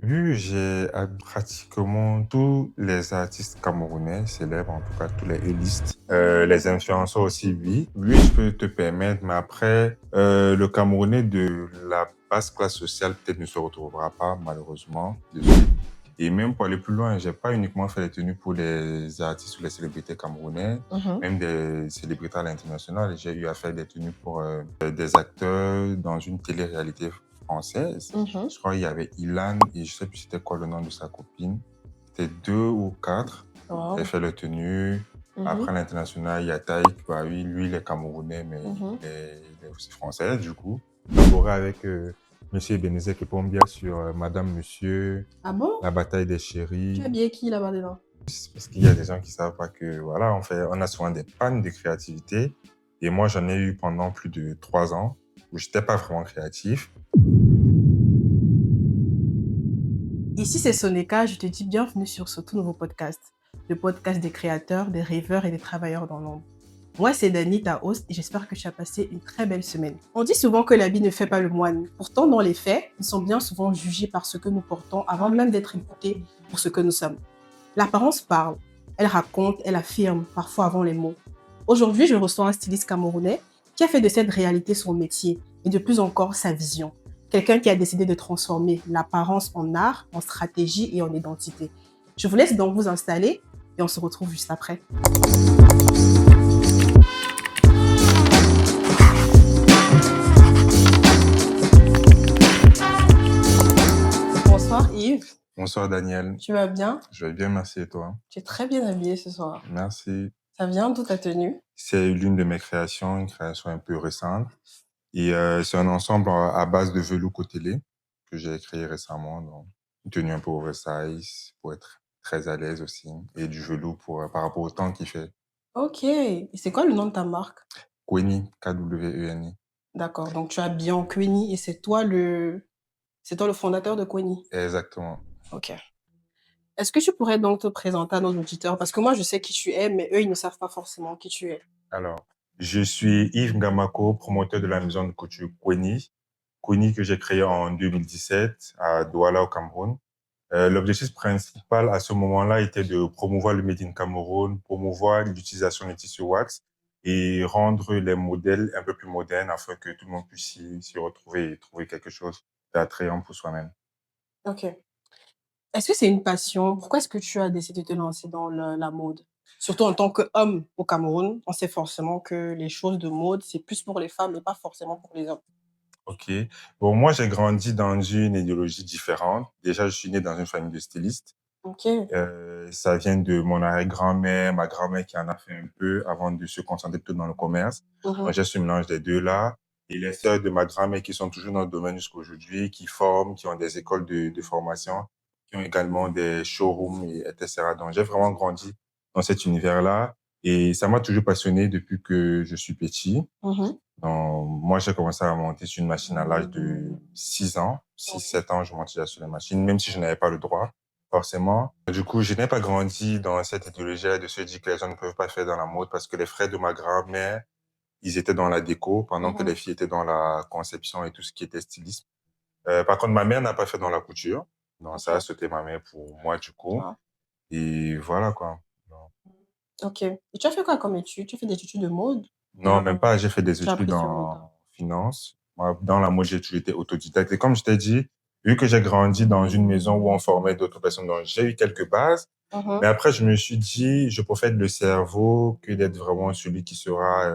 début, j'ai pratiquement tous les artistes camerounais célèbres, en tout cas tous les A-list. Les influenceurs aussi, oui. Lui, je peux te permettre, mais après, le Camerounais de la basse classe sociale peut-être ne se retrouvera pas, malheureusement, dessus. Et même pour aller plus loin, j'ai pas uniquement fait les tenues pour les artistes ou les célébrités camerounais, même des célébrités à l'international. J'ai eu à faire des tenues pour des acteurs dans une télé-réalité française. Je crois qu'il y avait Ilan et je sais plus c'était quoi le nom de sa copine. C'était 2 ou 4. Wow. J'ai fait le tenue. Après, à l'international, il y a Taïk. Bah oui, lui, il est camerounais, mais il est aussi français, du coup. J'ai collaboré avec Monsieur Ebenezer Kepombia sur Madame, Monsieur, Ah bon? La bataille des Tu chéris. as habillé qui là-bas dedans? Parce qu'il y a des gens qui savent pas que, voilà, on a souvent des pannes de créativité. Et moi, j'en ai eu pendant plus de 3 ans où j'étais pas vraiment créatif. Ici, c'est Sonéka. Je te dis bienvenue sur ce tout nouveau podcast. Le podcast des créateurs, des rêveurs et des travailleurs dans l'ombre. Moi, c'est Dani, ta host, et j'espère que tu as passé une très belle semaine. On dit souvent que l'habit ne fait pas le moine. Pourtant, dans les faits, nous sommes bien souvent jugés par ce que nous portons avant même d'être écoutés pour ce que nous sommes. L'apparence parle. Elle raconte, elle affirme, parfois avant les mots. Aujourd'hui, je reçois un styliste camerounais qui a fait de cette réalité son métier et de plus encore sa vision. Quelqu'un qui a décidé de transformer l'apparence en art, en stratégie et en identité. Je vous laisse donc vous installer et on se retrouve juste après. Bonsoir Yves. Bonsoir Daniel. Tu vas bien? Je vais bien, merci, et toi? Tu es très bien habillé ce soir. Merci. Ça vient d'où ta tenue? C'est l'une de mes créations, une création un peu récente. Et c'est un ensemble à base de velours côtelé que j'ai créé récemment. Donc, une tenue un peu oversize pour être très à l'aise aussi. Et du velours par rapport au temps qu'il fait. Ok. Et c'est quoi le nom de ta marque? Kweni, Kweny. D'accord. Donc tu as bien Kweni et c'est toi le fondateur de Kweni. Exactement. Ok. Est-ce que tu pourrais donc te présenter à nos auditeurs? Parce que moi, je sais qui tu es, mais eux, ils ne savent pas forcément qui tu es. Alors, je suis Yves Ngamako, promoteur de la maison de couture Kweni. Kweni que j'ai créé en 2017 à Douala au Cameroun. L'objectif principal à ce moment-là était de promouvoir le Made in Cameroun, promouvoir l'utilisation des tissus wax et rendre les modèles un peu plus modernes afin que tout le monde puisse s'y retrouver et trouver quelque chose d'attrayant pour soi-même. Ok. Est-ce que c'est une passion? Pourquoi est-ce que tu as décidé de te lancer dans la mode? Surtout en tant qu'homme au Cameroun, on sait forcément que les choses de mode, c'est plus pour les femmes et pas forcément pour les hommes. Ok. Bon, moi, j'ai grandi dans une idéologie différente. Déjà, je suis né dans une famille de stylistes. Ok. Ça vient de mon arrière-grand-mère, ma grand-mère qui en a fait un peu avant de se concentrer plutôt dans le commerce. Moi, j'ai ce mélange des deux là. Et les sœurs de ma grand-mère qui sont toujours dans le domaine jusqu'à aujourd'hui, qui forment, qui ont des écoles de formation, qui ont également des showrooms, etc. Donc, j'ai vraiment grandi dans cet univers-là. Et ça m'a toujours passionné depuis que je suis petit. Donc, moi, j'ai commencé à monter sur une machine à l'âge de 6 ans. 6, 7 ans, je montais déjà sur les machines, même si je n'avais pas le droit, forcément. Du coup, je n'ai pas grandi dans cette idéologie de se dire que les gens ne peuvent pas faire dans la mode parce que les frères de ma grand-mère, ils étaient dans la déco pendant que les filles étaient dans la conception et tout ce qui était stylisme. Par contre, ma mère n'a pas fait dans la couture. Donc, ça a sauté ma mère pour moi, du coup. Ah, Et voilà, quoi. Donc, ok. Et tu as fait quoi comme études? Tu fais des études de mode? non, même pas. J'ai fait des Tu as études appris sur le tas. en finance. Moi, dans la mode, j'ai toujours été autodidacte. Et comme je t'ai dit, vu que j'ai grandi dans une maison où on formait d'autres personnes, donc j'ai eu quelques bases. Mais après, je me suis dit, je préfère être le cerveau que d'être vraiment celui qui sera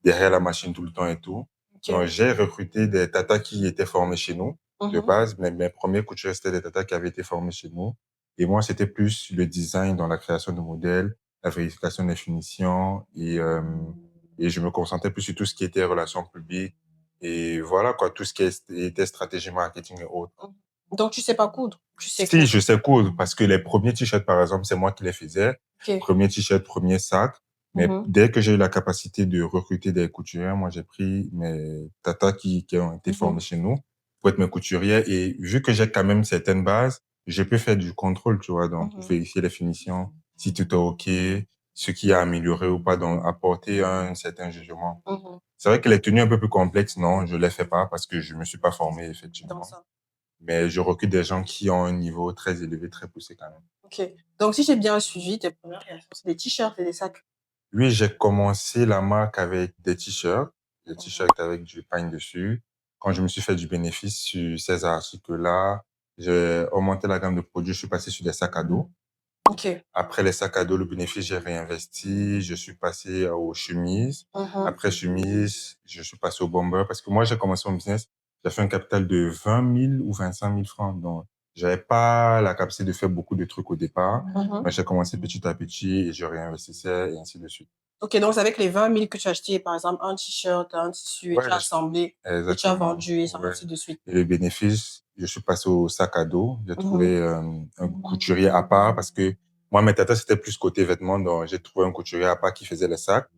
derrière la machine tout le temps et tout. Ok. Donc, j'ai recruté des tatas qui étaient formés chez nous de base. Mes premiers couturiers, c'était des tatas qui avaient été formés chez nous. Et moi, c'était plus le design dans la création de modèles, la vérification des finitions et je me concentrais plus sur tout ce qui était relations publiques et voilà quoi, tout ce qui était stratégie marketing et autres. Donc, tu sais pas coudre? Tu sais Si, coudre. je sais coudre parce que les premiers t-shirts, par exemple, c'est moi qui les faisais. Ok. Premier t-shirt, premier sac. Mais dès que j'ai eu la capacité de recruter des couturières, moi, j'ai pris mes tatas qui ont été formées chez nous pour être mes couturières. Et vu que j'ai quand même certaines bases, je peux faire du contrôle, tu vois, donc pour vérifier les finitions, si tout est OK, ce qui a amélioré ou pas, donc apporter un certain jugement. C'est vrai que les tenues un peu plus complexes, non, je les fais pas parce que je me suis pas formé, Dans effectivement. ça. mais je recrute des gens qui ont un niveau très élevé, très poussé quand même. Ok. Donc, si j'ai bien suivi, tes premières créations, c'est des t-shirts et des sacs. Oui, j'ai commencé la marque avec des t-shirts avec du pain dessus. Quand je me suis fait du bénéfice sur ces articles-là, j'ai augmenté la gamme de produits, je suis passé sur des sacs à dos. Ok. Après les sacs à dos, le bénéfice, j'ai réinvesti, je suis passé aux chemises. Mhm. Après chemises, je suis passé au bomber parce que moi, j'ai commencé mon business, j'ai fait un capital de 20 000 ou 25 000 francs. Donc, j'avais pas la capacité de faire beaucoup de trucs au départ, Mhm. mais j'ai commencé petit à petit et je réinvestissais et ainsi de suite. Ok, donc c'est avec les 20 000 que tu as acheté, par exemple, un t-shirt, un tissu, et Ouais, tu as assemblé, et tu as exactement. vendu, et ça, Ouais. ainsi de suite. Et le bénéfice, je suis passé au sac à dos. J'ai Mhm. trouvé un couturier à part parce que moi, mes tatas, c'était plus côté vêtements. Donc, j'ai trouvé un couturier à part qui faisait les sacs.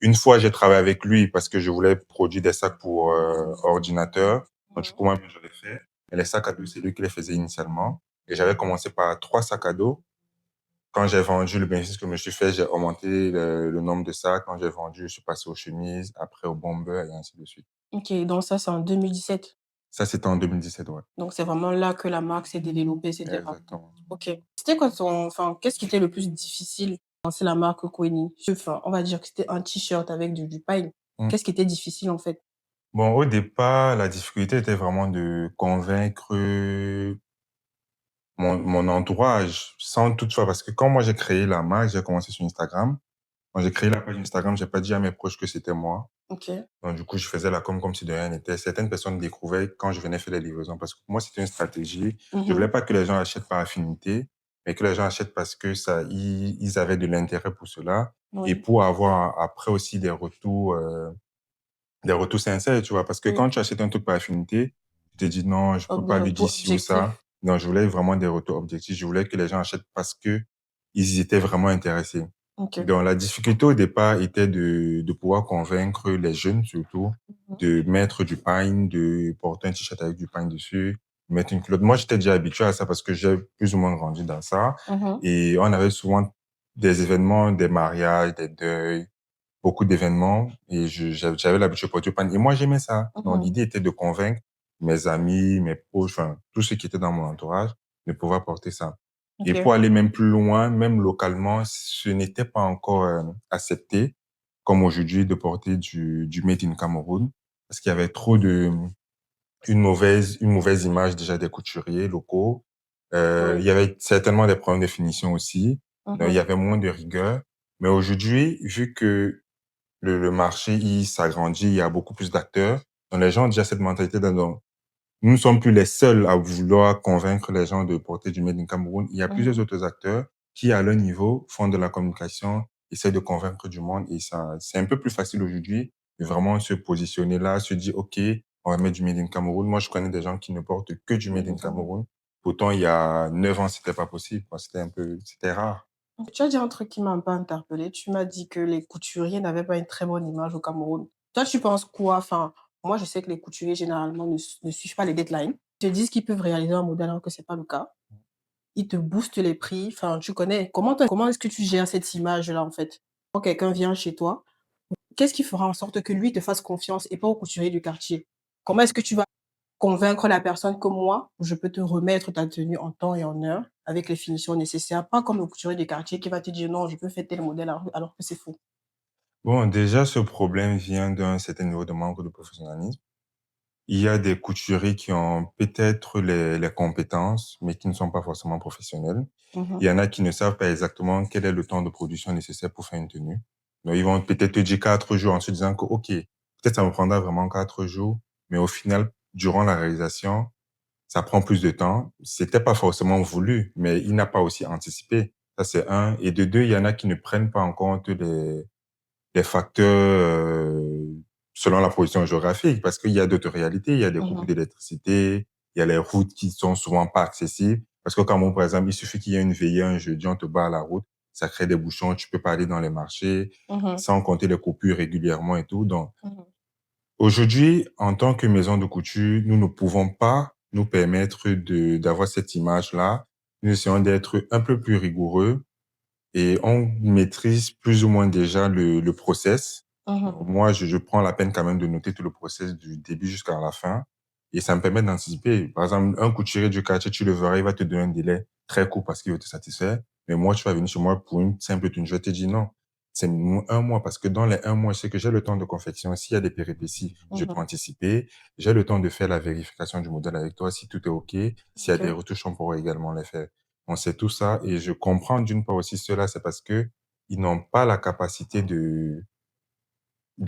Une fois, j'ai travaillé avec lui parce que je voulais produire des sacs pour ordinateur. Donc, du coup, moi, je l'ai fait. Et les sacs à dos, c'est lui qui les faisait initialement. Et j'avais commencé par 3 sacs à dos. Quand j'ai vendu le bénéfice que je me suis fait, j'ai augmenté le nombre de sacs. Quand j'ai vendu, je suis passé aux chemises, après au bomber et ainsi de suite. Ok, donc ça, c'est en 2017. Ça, c'était en 2017, ouais. Donc, c'est vraiment là que la marque s'est développée, etc. Exactement. Ok. C'était quoi enfin, qu'est-ce qui était le plus difficile quand c'est la marque Kweni? Enfin, on va dire que c'était un t-shirt avec du pain. Mm. Qu'est-ce qui était difficile, en fait? Bon, au départ, la difficulté était vraiment de convaincre mon entourage, sans toutefois, parce que quand moi j'ai créé la marque, j'ai commencé sur Instagram. Quand j'ai créé la page Instagram, j'ai pas dit à mes proches que c'était moi. Ok. Donc, du coup, je faisais la com comme si de rien n'était. Certaines personnes découvraient quand je venais faire les livraisons, parce que pour moi, c'était une stratégie. Je voulais Mhm. pas que les gens achètent par affinité, mais que les gens achètent parce que ils avaient de l'intérêt pour cela et Oui. pour avoir après aussi des retours sincères, tu vois. Parce que Oui. quand tu achètes un truc par affinité, tu te dis non, je peux Des pas lui dire retours ci ou ça. objectifs. Non, je voulais vraiment des retours objectifs. Je voulais que les gens achètent parce que ils y étaient vraiment intéressés. Ok. Donc, la difficulté au départ était de pouvoir convaincre les jeunes, surtout, Mhm. de mettre du pain, de porter un t-shirt avec du pain dessus, mettre une culotte. Moi, j'étais déjà habitué à ça parce que j'ai plus ou moins grandi dans ça. Mhm. Et on avait souvent des événements, des mariages, des deuils, beaucoup d'événements et j'avais l'habitude de porter du pain. Et moi, j'aimais ça. Donc, Mhm. l'idée était de convaincre mes amis, mes proches, enfin, tous ceux qui étaient dans mon entourage de pouvoir porter ça. Et Ok. pour aller même plus loin, même localement, ce n'était pas encore accepté, comme aujourd'hui, de porter du Made in Cameroun, parce qu'il y avait trop une mauvaise image déjà des couturiers locaux. Il Oui. y avait certainement des problèmes de finition aussi. Donc, il y Mhm. avait moins de rigueur. Mais aujourd'hui, vu que le marché, il s'agrandit, il y a beaucoup plus d'acteurs, donc les gens ont déjà cette mentalité nous ne sommes plus les seuls à vouloir convaincre les gens de porter du Made in Cameroun. Il y a plusieurs Mhm. autres acteurs qui, à leur niveau, font de la communication, essaient de convaincre du monde et ça, c'est un peu plus facile aujourd'hui de vraiment se positionner là, se dire, OK, on va mettre du Made in Cameroun. Moi, je connais des gens qui ne portent que du Made in Cameroun. Pourtant, il y a 9 ans, c'était pas possible, quoi. C'était rare. Tu as dit un truc qui m'a un peu interpellée. Tu m'as dit que les couturiers n'avaient pas une très bonne image au Cameroun. Toi, tu penses quoi? Enfin, moi, je sais que les couturiers, généralement, ne suivent pas les deadlines. Ils te disent qu'ils peuvent réaliser un modèle alors que c'est pas le cas. Ils te boostent les prix. Enfin, tu connais. Comment est-ce que tu gères cette image-là, en fait? Quand quelqu'un vient chez toi, qu'est-ce qui fera en sorte que lui te fasse confiance et pas au couturier du quartier? Comment est-ce que tu vas convaincre la personne que moi, je peux te remettre ta tenue en temps et en heure avec les finitions nécessaires, pas comme le couturier du quartier qui va te dire non, je peux faire tel modèle alors que c'est faux. Bon, déjà, ce problème vient d'un certain niveau de manque de professionnalisme. Il y a des couturiers qui ont peut-être les compétences, mais qui ne sont pas forcément professionnels. Mhm, Il y en a qui ne savent pas exactement quel est le temps de production nécessaire pour faire une tenue. Donc, ils vont peut-être te dire 4 jours en se disant que, OK, peut-être ça me prendra vraiment 4 jours, mais au final, durant la réalisation, ça prend plus de temps. C'était pas forcément voulu, mais il n'a pas aussi anticipé. Ça, c'est un. Et de deux, il y en a qui ne prennent pas en compte les facteurs selon la position géographique, parce qu'il y a d'autres réalités. Il y a des coupes mhm, d'électricité, il y a les routes qui sont souvent pas accessibles. Parce qu'au Cameroun, par exemple, il suffit qu'il y ait une veillée un jeudi, on te barre la route, ça crée des bouchons, tu peux pas aller dans les marchés, mhm, sans compter les coupures régulièrement et tout. Donc, mhm, aujourd'hui, en tant que maison de couture, nous ne pouvons pas nous permettre d'avoir cette image-là. Nous essayons d'être un peu plus rigoureux et on maîtrise plus ou moins déjà le process. mhm. Donc, moi, je prends la peine quand même de noter tout le process du début jusqu'à la fin. Et ça me permet d'anticiper. Par exemple, un couturier du quartier, tu le verras, il va te donner un délai très court parce qu'il veut te satisfaire. Mais moi, tu vas venir chez moi pour une simple tenue. Je vais te dire non. C'est un mois parce que dans les un mois, je sais que j'ai le temps de confection. S'il y a des péripéties, je peux anticiper. J'ai le temps de faire la vérification du modèle avec toi. Si tout est OK, s'il y a Ok. des retouches, on pourra également les faire. On sait tout ça et je comprends d'une part aussi cela, c'est parce que ils n'ont pas la capacité de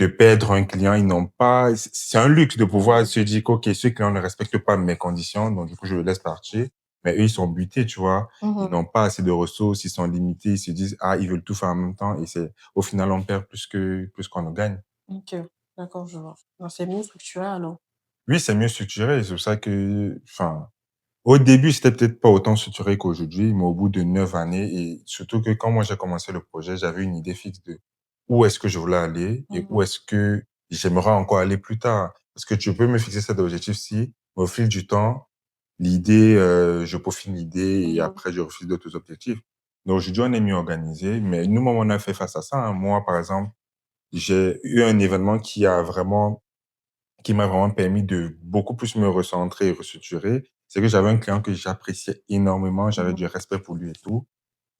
perdre un client. Ils n'ont pas, c'est un luxe de pouvoir se dire qu'OK, ce client ne respecte pas mes conditions, donc du coup, je le laisse partir. Mais eux, ils sont butés, tu vois. Ils n'ont pas assez de ressources, ils sont limités, ils se disent, ah, ils veulent tout faire en même temps et au final, on perd plus qu'on ne gagne. Ok, d'accord, je vois. Non, c'est mieux structuré alors. Oui, c'est mieux structuré, c'est pour ça que, enfin, au début, c'était peut-être pas autant structuré qu'aujourd'hui, mais au bout de 9 années et surtout que quand moi j'ai commencé le projet, j'avais une idée fixe de où est-ce que je voulais aller et où est-ce que j'aimerais encore aller plus tard. Parce que tu peux me fixer cet objectif-ci, mais au fil du temps, l'idée, je peaufine l'idée et après je refuse d'autres objectifs. Donc aujourd'hui, on est mieux organisé, mais nous, on a fait face à ça, hein. Moi, par exemple, j'ai eu un événement qui m'a vraiment permis de beaucoup plus me recentrer et restructurer, c'est que j'avais un client que j'appréciais énormément, j'avais du respect pour lui et tout.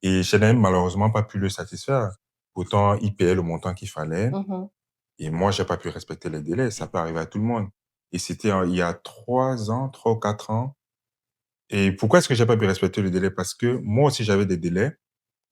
Et je n'ai malheureusement pas pu le satisfaire. Pourtant, il payait le montant qu'il fallait. Et moi, j'ai pas pu respecter les délais. Ça peut arriver à tout le monde. Et c'était il y a 3 ans, 3 ou 4 ans. Et pourquoi est-ce que j'ai pas pu respecter le délai? Parce que moi aussi, j'avais des délais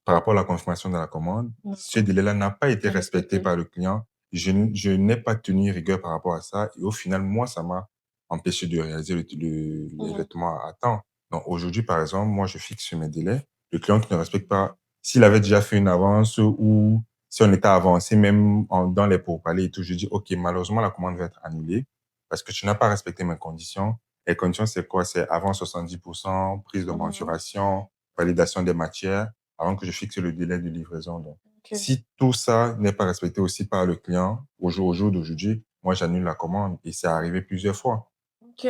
par rapport à la confirmation de la commande. Ce D'accord. délai-là n'a pas été Bien respecté respecté. par le client. Je n'ai pas tenu rigueur par rapport à ça. Et au final, moi, ça m'a empêché de réaliser les vêtements à temps. Donc aujourd'hui, par exemple, moi, je fixe mes délais. Le client qui ne respecte pas, s'il avait déjà fait une avance ou si on était avancé même dans les pourparlers et tout, je dis, OK, malheureusement, la commande va être annulée parce que tu n'as pas respecté mes conditions. Les conditions, c'est quoi? C'est avant 70%, prise de mensuration, validation des matières avant que je fixe le délai de livraison. Donc, Ok. si tout ça n'est pas respecté aussi par le client au jour d'aujourd'hui, moi, j'annule la commande et c'est arrivé plusieurs fois. Ok.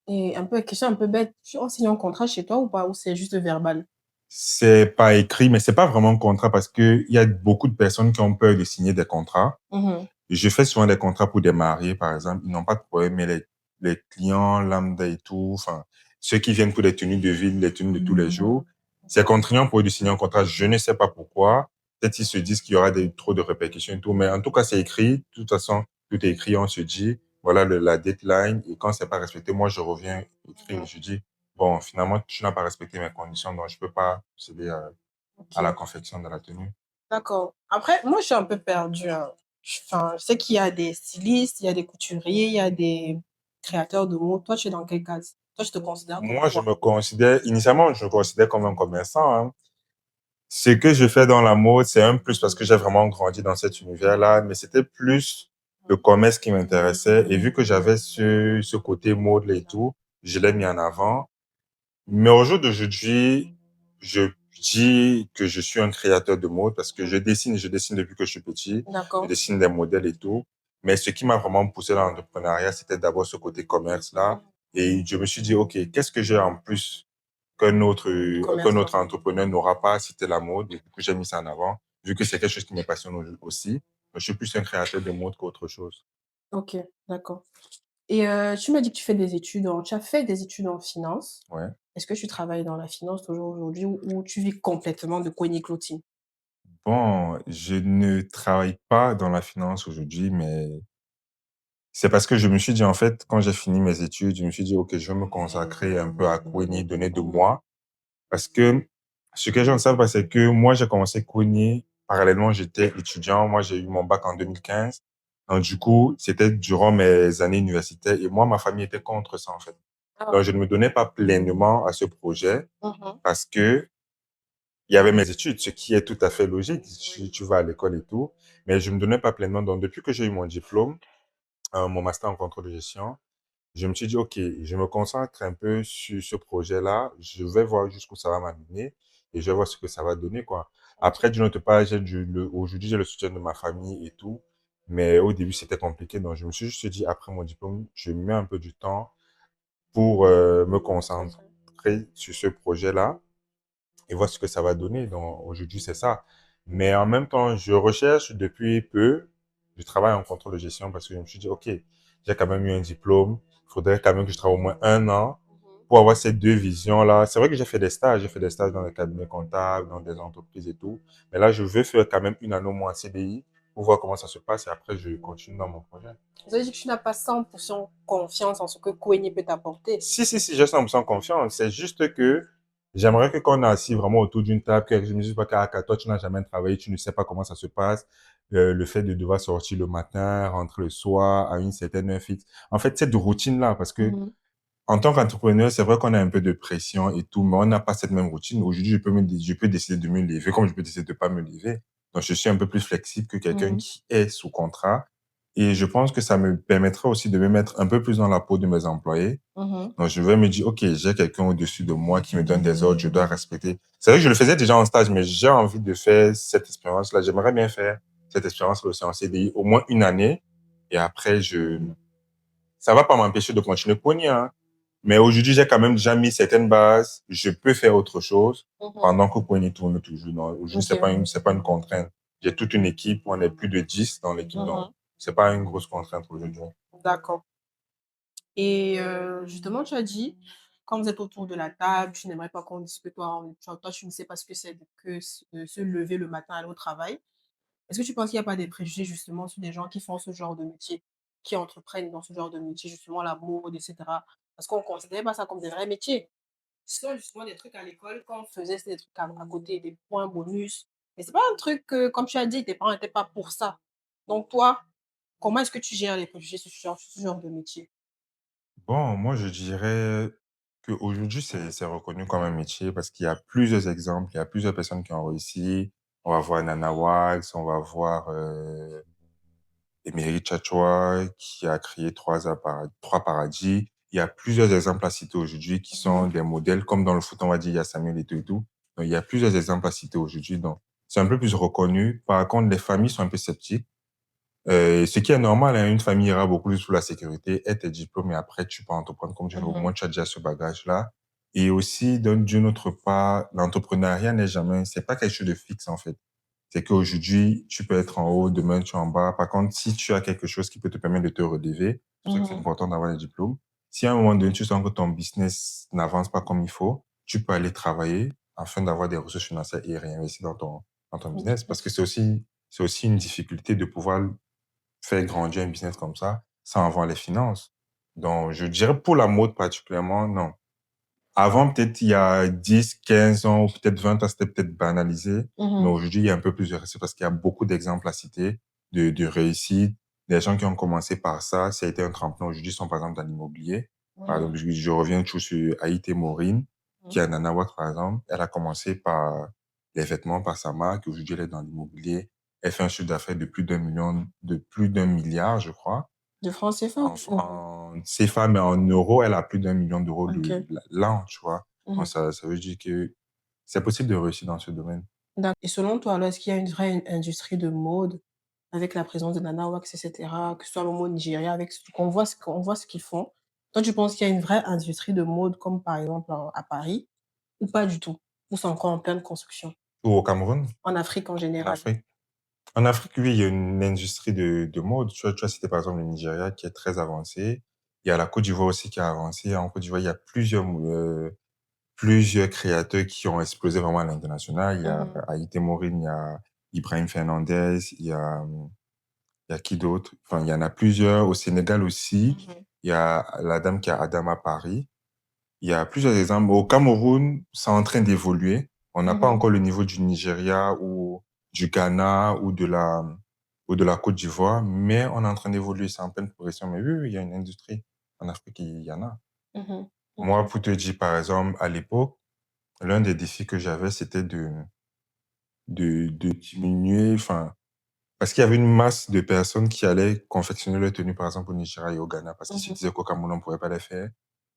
Et un peu, question un peu bête, on signe un contrat chez toi ou pas? Ou c'est juste verbal? C'est pas écrit, mais c'est pas vraiment un contrat parce que il y a beaucoup de personnes qui ont peur de signer des contrats. Je fais souvent des contrats pour des mariés, par exemple. Ils n'ont pas de problème, mais les clients lambda et tout, enfin, ceux qui viennent pour des tenues de ville, les tenues de tous les jours, c'est contraignant pour eux de signer un contrat. Je ne sais pas pourquoi. Peut-être ils se disent qu'il y aura trop de répercussions et tout, mais en tout cas, c'est écrit. De toute façon, tout est écrit. On se dit, voilà la deadline. Et quand c'est pas respecté, moi, je reviens écrire et je dis, bon, finalement, tu n'as pas respecté mes conditions, donc je peux pas procéder à la Ok. confection de la tenue. D'accord. Après, moi, je suis un peu perdue, hein. Enfin, je sais qu'il y a des stylistes, il y a des couturiers, il y a des créateurs de mots. Toi, tu es dans quelle case? Toi, je te considère comme Moi, quoi? initialement, je me considère comme un commerçant, hein. Ce que je fais dans la mode, c'est un plus parce que j'ai vraiment grandi dans cet univers-là, mais c'était plus le commerce qui m'intéressait. Et vu que j'avais ce côté mode et tout, je l'ai mis en avant. Mais au jour d'aujourd'hui, je dis que je suis un créateur de mode parce que je dessine depuis que je suis petit. Je D'accord. dessine des modèles et tout. Mais ce qui m'a vraiment poussé dans l'entrepreneuriat, c'était d'abord ce côté commerce-là. Et je me suis dit, OK, qu'est-ce que j'ai en plus qu'un Commerce, autre entrepreneur n'aura pas, c'était la mode. Et du coup, j'ai mis ça en avant, vu que c'est quelque chose qui me passionne aussi. Je suis plus un créateur de mode qu'autre chose. OK, d'accord. Et tu m'as dit que tu as fait des études en finance. Ouais. Est-ce que tu travailles dans la finance toujours aujourd'hui ou tu vis complètement de cogner-cloutine? Bon, je ne travaille pas dans la finance aujourd'hui, mais c'est parce que je me suis dit, en fait, quand j'ai fini mes études, je me suis dit, OK, je vais me consacrer un peu à Kony, donner de moi. Parce que ce que les gens ne savent pas, c'est que moi, j'ai commencé Kony. Parallèlement, j'étais étudiant. Moi, j'ai eu mon bac en 2015. Donc, du coup, c'était durant mes années universitaires. Et moi, ma famille était contre ça, en fait. Donc, Ah. je ne me donnais pas pleinement à ce projet Mmh. parce que il y avait mes études, ce qui est tout à fait logique. Tu vas à l'école et tout. Mais je ne me donnais pas pleinement. Donc, depuis que j'ai eu mon diplôme, mon master en contrôle de gestion, je me suis dit, OK, je me concentre un peu sur ce projet-là. Je vais voir jusqu'où ça va m'amener et je vais voir ce que ça va donner, quoi. OK. Après, d'une autre part, aujourd'hui, j'ai le soutien de ma famille et tout. Mais au début, c'était compliqué. Donc, je me suis juste dit, après mon diplôme, je mets un peu du temps pour me concentrer sur ce projet-là et voir ce que ça va donner. Donc, aujourd'hui, c'est ça. Mais en même temps, je recherche depuis peu. Je travaille en contrôle de gestion parce que je me suis dit, OK, j'ai quand même eu un diplôme. faudrait quand même que je travaille au moins 1 an Mhm. pour avoir ces deux visions-là. C'est vrai que j'ai fait des stages dans les cabinets comptables, dans des entreprises et tout. Mais là, je veux faire quand même 1 année au moins en CDI pour voir comment ça se passe et après, je continue dans mon projet. Ça veut dire que tu n'as pas 100% confiance en ce que Koueni peut t'apporter. Si, j'ai 100% confiance. C'est juste que j'aimerais que quand on est assis vraiment autour d'une table, que je me dise pas qu'à toi, tu n'as jamais travaillé, tu ne sais pas comment ça se passe, le fait de devoir sortir le matin, rentrer le soir à une certaine heure fixe. En fait, cette routine-là, parce que Mhm. en tant qu'entrepreneur, c'est vrai qu'on a un peu de pression et tout, mais on n'a pas cette même routine. Aujourd'hui, je peux décider de me lever comme je peux décider de pas me lever. Donc, je suis un peu plus flexible que quelqu'un Mhm. qui est sous contrat. Et je pense que ça me permettra aussi de me mettre un peu plus dans la peau de mes employés. Mhm. Donc, je vais me dire, OK, j'ai quelqu'un au-dessus de moi qui me donne des ordres, je dois respecter. C'est vrai que je le faisais déjà en stage, mais j'ai envie de faire cette expérience-là. J'aimerais bien faire cette expérience aussi en CDI, au moins 1 année. Et après, ça va pas m'empêcher de continuer pogner, hein. Mais aujourd'hui, j'ai quand même déjà mis certaines bases. Je peux faire autre chose Mhm. pendant que Pogny tourne toujours. Donc, aujourd'hui, Ok. c'est pas une contrainte. J'ai toute une équipe, on est plus de 10 dans l'équipe, donc Mhm. c'est pas une grosse contrainte aujourd'hui. D'accord. Et justement, tu as dit, quand vous êtes autour de la table, tu n'aimerais pas qu'on discute, toi, tu ne sais pas ce que c'est de se lever le matin, aller au travail. Est-ce que tu penses qu'il n'y a pas des préjugés justement sur des gens qui font ce genre de métier, qui entreprennent dans ce genre de métier, justement la mode, etc. Parce qu'on ne considérait pas ça comme des vrais métiers. Sinon, justement, des trucs à l'école, quand on faisait, c'était des trucs à côté, des points bonus. Mais c'est pas un truc que, comme tu as dit, tes parents n'étaient pas pour ça. Donc toi, comment est-ce que tu gères les préjugés sur ce genre de métier? Bon, moi, je dirais qu'aujourd'hui, c'est reconnu comme un métier parce qu'il y a plusieurs exemples, il y a plusieurs personnes qui ont réussi. On va voir Nana Wax, on va voir Emery Tchatchoua qui a créé trois paradis. Il y a plusieurs exemples à citer aujourd'hui qui sont Mhm. des modèles, comme dans le foot, on va dire, il y a Samuel Eto'o et tout. Donc, il y a plusieurs exemples à citer aujourd'hui. Donc, c'est un peu plus reconnu. Par contre, les familles sont un peu sceptiques. Ce qui est normal, hein, une famille ira beaucoup plus sur la sécurité, aie tes diplômes et après tu peux entreprendre comme tu veux. Au Mhm. moins, tu as déjà ce bagage-là. Et aussi, d'une autre part, l'entrepreneuriat n'est jamais, c'est pas quelque chose de fixe, en fait. C'est qu'aujourd'hui, tu peux être en haut, demain, tu es en bas. Par contre, si tu as quelque chose qui peut te permettre de te relever, c'est pour ça que c'est Mhm. important d'avoir les diplômes. Si à un moment donné, tu sens que ton business n'avance pas comme il faut, tu peux aller travailler afin d'avoir des ressources financières et réinvestir dans ton business. Parce que c'est aussi une difficulté de pouvoir faire grandir un business comme ça sans avoir les finances. Donc, je dirais pour la mode particulièrement, non. Avant, peut-être il y a 10, 15 ans ou peut-être 20 ans, c'était peut-être banalisé. Mais Mhm. aujourd'hui, il y a un peu plus de respect parce qu'il y a beaucoup d'exemples à citer de réussite. Des gens qui ont commencé par ça, ça a été un tremplin. Aujourd'hui, ils sont par exemple dans l'immobilier. Par Mhm. exemple, je reviens toujours sur Haïté Maureen, qui Mhm. est à Nanawak, par exemple. Elle a commencé par les vêtements, par sa marque. Aujourd'hui, elle est dans l'immobilier. Elle fait un chiffre d'affaires de plus d'un milliard, je crois. De francs CFA? En CFA, mais en euros, elle a plus d'1 million d'euros Ok. l'an, tu vois. Donc, Mhm. ça veut dire que c'est possible de réussir dans ce domaine. Et selon toi, alors, est-ce qu'il y a une vraie industrie de mode avec la présence de Nana Wax, etc., que ce soit même au Nigeria, avec qu'on voit ce qu'ils font. Toi, tu penses qu'il y a une vraie industrie de mode, comme par exemple à Paris, ou pas du tout? Ou c'est encore en pleine construction? Ou au Cameroun, En Afrique en en général? Afrique. En Afrique, oui, il y a une industrie de mode. Tu as cité par exemple le Nigeria qui est très avancé. Il y a la Côte d'Ivoire aussi qui a avancé. En Côte d'Ivoire, il y a plusieurs créateurs qui ont explosé vraiment à l'international. Il y a Mhm. Haïté Maureen, il y a Ibrahim Fernandez, il y a qui d'autre? Enfin, il y en a plusieurs. Au Sénégal aussi, Mhm. il y a la dame qui a Adama Paris. Il y a plusieurs exemples. Au Cameroun, c'est en train d'évoluer. On n'a pas Mhm. encore le niveau du Nigeria ou du Ghana ou de la Côte d'Ivoire, mais on est en train d'évoluer. C'est en pleine progression. Mais oui, oui, il y a une industrie. En Afrique, il y en a. Mhm. Moi, Ok. pour te dire, par exemple, à l'époque, l'un des défis que j'avais, c'était de diminuer, enfin, parce qu'il y avait une masse de personnes qui allaient confectionner leurs tenues, par exemple, au Nigeria et au Ghana, parce qu'ils se Mhm. disaient qu'au Cameroun, on ne pouvait pas les faire.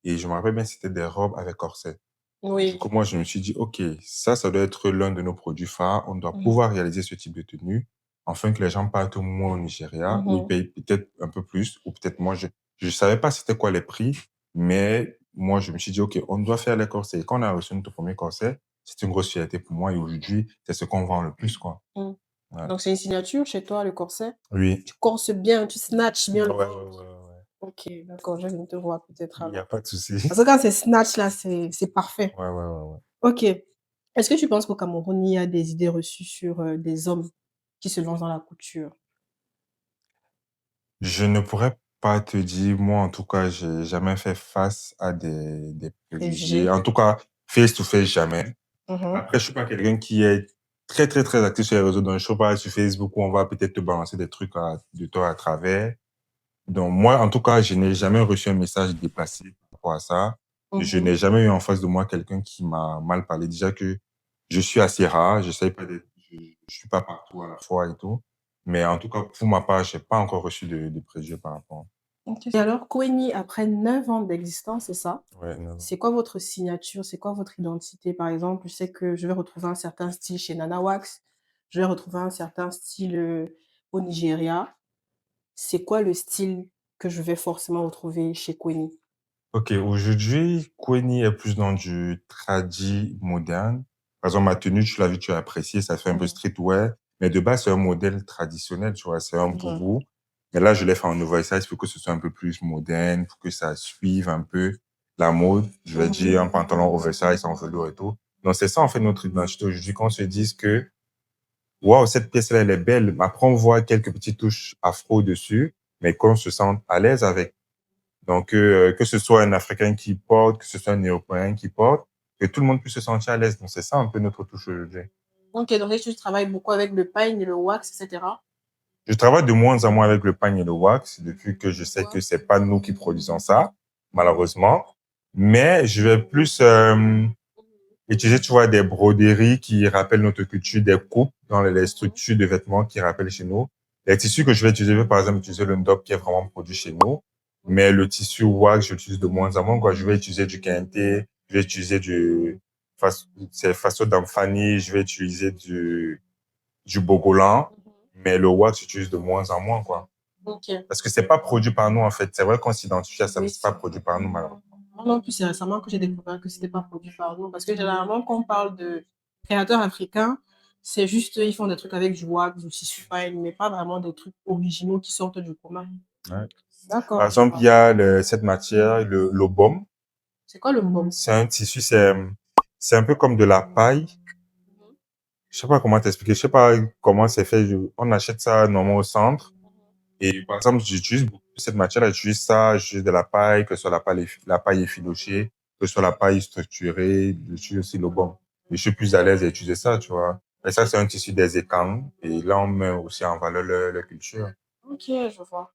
Et je me rappelle bien, c'était des robes avec corset. Du Oui. coup, moi, je me suis dit, OK, ça doit être l'un de nos produits phares. On doit Mhm. pouvoir réaliser ce type de tenue afin que les gens partent au moins au Nigeria où ils Mhm. payent peut-être un peu plus ou peut-être moins. Je savais pas c'était quoi les prix, mais moi, je me suis dit, OK, on doit faire les corsets. Et quand on a reçu notre premier corset, c'était une grosse fierté pour moi et aujourd'hui, c'est ce qu'on vend le plus, quoi. Mhm. Ouais. Donc, c'est une signature chez toi, le corset? Oui. Tu corses bien, tu snatches bien Ouais, le ouais, corps. ouais, ouais. Ok, d'accord, je viens de te voir peut-être Il n'y a alors. pas de souci. Parce que quand c'est Snatch, là, c'est parfait. Ouais. Ok. Est-ce que tu penses qu'au Cameroun, il y a des idées reçues sur des hommes qui se lancent dans la couture? Je ne pourrais pas te dire, moi, en tout cas, j'ai jamais fait face à des préjugés. Préjugés? En tout cas, face to face, jamais. Mhm, Après, je suis pas quelqu'un qui est très actif sur les réseaux. Donc, je suis pas sur Facebook où on va peut-être te balancer des trucs de toi à travers. Donc, moi, en tout cas, je n'ai jamais reçu un message déplacé par rapport à ça. Je mhm. n'ai jamais eu en face de moi quelqu'un qui m'a mal parlé. Déjà que je suis assez rare, je suis pas partout à la fois et tout. Mais en tout cas, pour ma part, j'ai pas encore reçu de préjugés par rapport. Ok. Et alors, Kweni, après 9 ans d'existence, c'est ça? Ouais, non. C'est quoi votre signature? C'est quoi votre identité? Par exemple, je sais que je vais retrouver un certain style chez Nana Wax. Je vais retrouver un certain style au Nigeria. C'est quoi le style que je vais forcément retrouver chez Kweni? Ok, aujourd'hui, Kweni est plus dans du tradi moderne. Par exemple, ma tenue, tu l'as vu, tu as apprécié, ça fait un peu Mhm, streetwear. Mais de base, c'est un modèle traditionnel, tu vois, c'est un mhm, boubou. Mais là, je l'ai fait en oversize pour que ce soit un peu plus moderne, pour que ça suive un peu la mode. Je vais mhm, dire un pantalon oversize en velours et tout. Donc, c'est ça, en fait, notre identité aujourd'hui, qu'on se dise que, waouh, cette pièce-là, elle est belle. Après, on voit quelques petites touches afro dessus, mais qu'on se sente à l'aise avec. Donc, que ce soit un Africain qui porte, que ce soit un Européen qui porte, que tout le monde puisse se sentir à l'aise. Donc, c'est ça un peu notre touche aujourd'hui. ok, donc là, tu travailles beaucoup avec le pain et le wax, etc. Je travaille de moins en moins avec le pagne et le wax depuis que je sais que c'est pas nous qui produisons ça, malheureusement. Mais je vais plus utiliser, tu vois, des broderies qui rappellent notre culture, des coupes dans les structures de vêtements qui rappellent chez nous. Les tissus que je vais utiliser, je vais par exemple utiliser le ndop qui est vraiment produit chez nous. Mais le tissu wax, je l'utilise de moins en moins, quoi. Je vais utiliser du kente, je vais utiliser c'est façon d'amfani, je vais utiliser du bogolan. Mais le wax, j'utilise de moins en moins, quoi. Ok. Parce que c'est pas produit par nous, en fait. C'est vrai qu'on s'identifie à ça, mais Oui, c'est pas produit par nous, malheureusement. moi non plus, c'est récemment que j'ai découvert que c'était pas produit par nous. Parce que généralement, quand on parle de créateurs africains, c'est juste, ils font des trucs avec du wax, du tissu fine, mais pas vraiment des trucs originaux qui sortent du commun. Ouais. Par D'accord, je exemple, il vois. y a cette matière, le baume. C'est quoi le mom? C'est un tissu, c'est un peu comme de la paille. Je sais pas comment t'expliquer. Je sais pas comment c'est fait. On achète ça normalement au centre. Et par exemple, j'utilise beaucoup cette matière-là. J'utilise ça, j'utilise de la paille, que ce soit la paille effilochée, que ce soit la paille structurée. J'utilise aussi le baume. Mais je suis plus à l'aise à utiliser ça, tu vois. Et ça, c'est un tissu des étangs. Et là, on met aussi en valeur leur culture. Ok, je vois.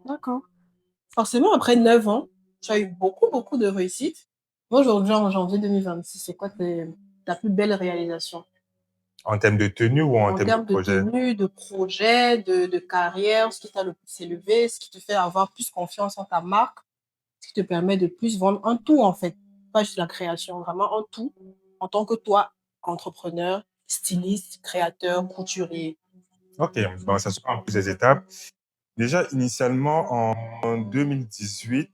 D'accord. Forcément, après 9 ans, tu as eu beaucoup, beaucoup de réussite. Moi, aujourd'hui, en janvier 2026, c'est quoi ta plus belle réalisation? En termes de tenue ou en En termes de termes de projet? tenue, de projet, de carrière, ce qui t'a le plus élevé, ce qui te fait avoir plus confiance en ta marque, ce qui te permet de plus vendre en tout, en fait. Pas juste la création, vraiment en tout, en tant que toi, entrepreneur, styliste, créateur, couturier. Ok, bon, ça se prend en plusieurs étapes. Déjà, initialement, en 2018,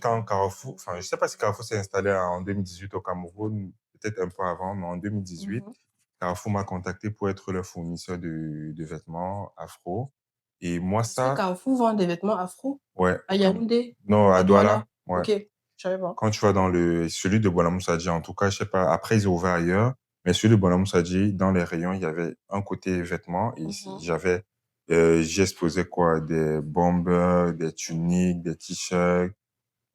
quand Carrefour, enfin, je sais pas si Carrefour s'est installé en 2018 au Cameroun, peut-être un peu avant, mais en 2018, Mhm. Carrefour m'a contacté pour être leur fournisseur de vêtements afro. Et moi, Est-ce que ça, Carrefour vend des vêtements afro ouais, à Yaoundé, non, à à Douala? Douala, ouais. Ok, je savais pas. Quand tu vas dans celui de Bonamou Sadji, en tout cas, je sais pas, après, ils ont ouvert ailleurs, mais celui de Bonamou Sadji, dans les rayons, il y avait un côté vêtements et Mhm. j'ai exposé quoi? Des bombers, des tuniques, des t-shirts,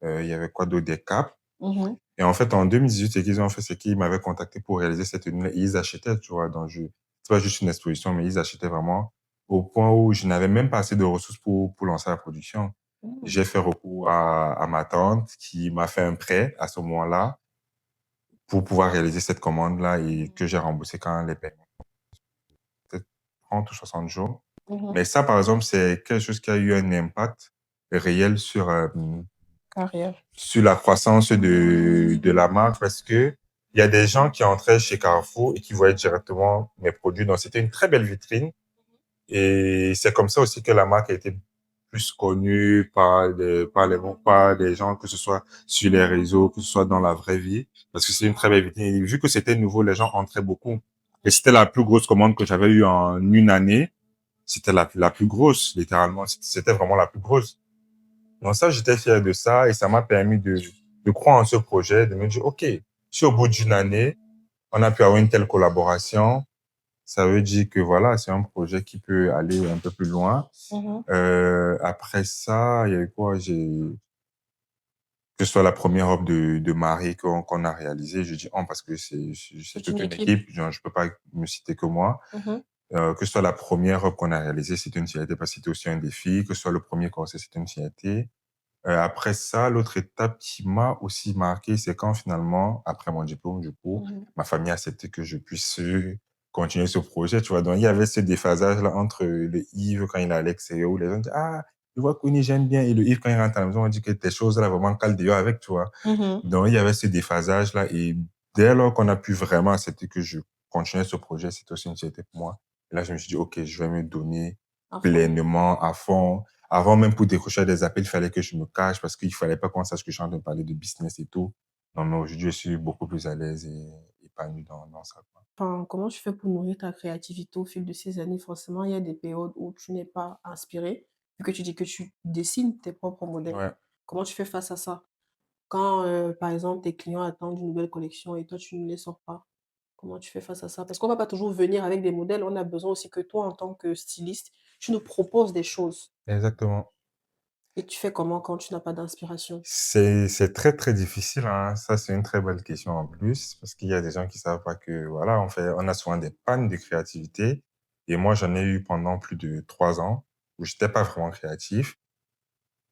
il y avait quoi d'autre? Des capes. Mhm. Et en fait, en 2018, ce qu'ils ont fait, c'est qu'ils m'avaient contacté pour réaliser cette tenue-là. Et ils achetaient, tu vois, c'est pas juste une exposition, mais ils achetaient vraiment au point où je n'avais même pas assez de ressources pour lancer la production. Mhm. J'ai fait recours à ma tante qui m'a fait un prêt à ce moment-là pour pouvoir réaliser cette commande-là et que j'ai remboursé quand les paiements, peut-être 30 ou 60 jours. Mhm. Mais ça, par exemple, c'est quelque chose qui a eu un impact réel Carrière. sur la croissance de la marque parce que il y a des gens qui entraient chez Carrefour et qui voyaient directement mes produits. Donc, c'était une très belle vitrine. Et c'est comme ça aussi que la marque a été plus connue par les gens, que ce soit sur les réseaux, que ce soit dans la vraie vie. Parce que c'est une très belle vitrine. Et vu que c'était nouveau, les gens entraient beaucoup. Et c'était la plus grosse commande que j'avais eue en une année. c'était la plus grosse, littéralement. C'était vraiment la plus grosse. Donc ça, j'étais fier de ça et ça m'a permis de croire en ce projet, de me dire, OK, si au bout d'une année, on a pu avoir une telle collaboration, ça veut dire que voilà, c'est un projet qui peut aller un peu plus loin. Mhm. Après ça, il y a eu quoi? Que ce soit la première robe de mariée qu'on a réalisée, je dis on parce que c'est C'est toute une une équipe. équipe, genre, je peux pas me citer que moi. Mhm. Que ce soit la première robe qu'on a réalisée, c'était une fierté parce que c'était aussi un défi. Que ce soit le premier corset, c'était une fierté. Après ça, l'autre étape qui m'a aussi marqué, c'est quand finalement, après mon diplôme, du coup, Mhm. ma famille a accepté que je puisse continuer ce projet, tu vois. Donc, il y avait ce déphasage-là entre le Yves quand il est à l'extérieur, où les gens disent, ah, je vois Kony, j'aime bien. Et le Yves, quand il rentre à la maison, on dit que tes choses, là, vraiment, cale dehors avec, tu vois. Mhm. Donc, il y avait ce déphasage-là. Et dès lors qu'on a pu vraiment accepter que je continuais ce projet, c'était aussi une fierté pour moi. Et là, je me suis dit, OK, je vais me donner À fond. pleinement, à fond. Avant même pour décrocher des appels, il fallait que je me cache parce qu'il fallait pas qu'on sache que je suis en train de parler de business et tout. Non, mais aujourd'hui, je suis beaucoup plus à l'aise et épanoui dans ça, quoi. Enfin, comment tu fais pour nourrir ta créativité au fil de ces années? Forcément, il y a des périodes où tu n'es pas inspiré, vu que tu dis que tu dessines tes propres modèles. Ouais, Comment tu fais face à ça? Quand, par exemple, tes clients attendent une nouvelle collection et toi, tu ne les sors pas, comment tu fais face à ça? Parce qu'on va pas toujours venir avec des modèles, on a besoin aussi que toi, en tant que styliste, tu nous proposes des choses. exactement. Et tu fais comment quand tu n'as pas d'inspiration? C'est très, très difficile, hein. Ça, c'est une très belle question en plus, parce qu'il y a des gens qui savent pas que, voilà, on a souvent des pannes de créativité. Et moi, j'en ai eu pendant plus de 3 ans où j'étais pas vraiment créatif.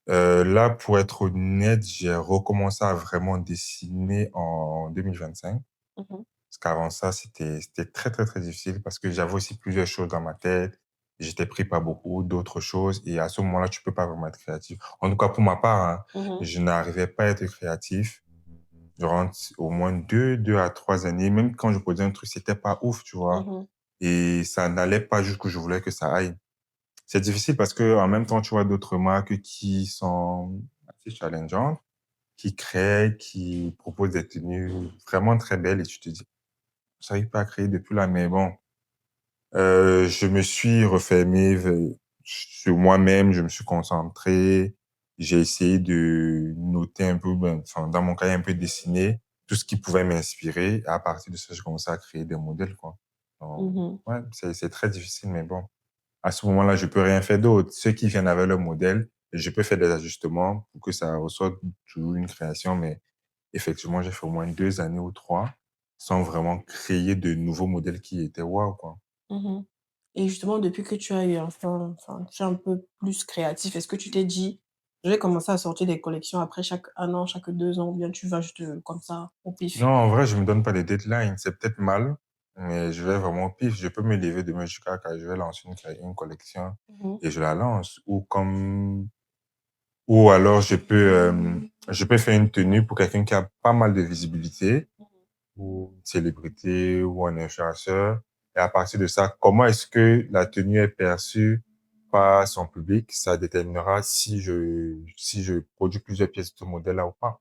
Là, pour être honnête, j'ai recommencé à vraiment dessiner en 2025. Mmh. Parce qu'avant ça, c'était très, très, très difficile parce que j'avais aussi plusieurs choses dans ma tête. J'étais pris par beaucoup d'autres choses et à ce moment-là, tu peux pas vraiment être créatif. En tout cas, pour ma part, hein, Mmh. je n'arrivais pas à être créatif durant au moins 2 à 3 années. Même quand je produisais un truc, c'était pas ouf, tu vois? Mmh. Et ça n'allait pas jusqu'où je voulais que ça aille. C'est difficile parce que en même temps, tu vois d'autres marques qui sont assez challengeantes, qui créent, qui proposent des tenues vraiment très belles et tu te dis: «J'arrive pas à créer depuis là», mais bon, je me suis refermé sur moi-même, je me suis concentré, j'ai essayé de noter un peu, ben, enfin, dans mon cahier, un peu dessiner tout ce qui pouvait m'inspirer. Et à partir de ça, j'ai commencé à créer des modèles, quoi. Donc, Mmh. ouais, c'est très difficile, mais bon, à ce moment-là, je peux rien faire d'autre. Ceux qui viennent avec le modèle, je peux faire des ajustements pour que ça ressorte toujours une création, mais effectivement, j'ai fait au moins 2 années ou 3 sans vraiment créer de nouveaux modèles qui étaient waouh, quoi. Mmh. Et justement, depuis que tu as eu enfin, tu es un peu plus créatif, est-ce que tu t'es dit: «Je vais commencer à sortir des collections après chaque 1 an, chaque 2 ans», ou bien tu vas juste, comme ça, au Non, pif? en vrai, je me donne pas des deadlines. C'est peut-être mal, mais je vais vraiment au pif. Je peux me lever demain jusqu'à quand je vais lancer une collection Mmh. et je la lance. Ou alors je peux faire une tenue pour quelqu'un qui a pas mal de visibilité, ou une célébrité, ou un influenceur. Et à partir de ça, comment est-ce que la tenue est perçue par son public? Ça déterminera si je produis plusieurs pièces de ce modèle-là ou pas.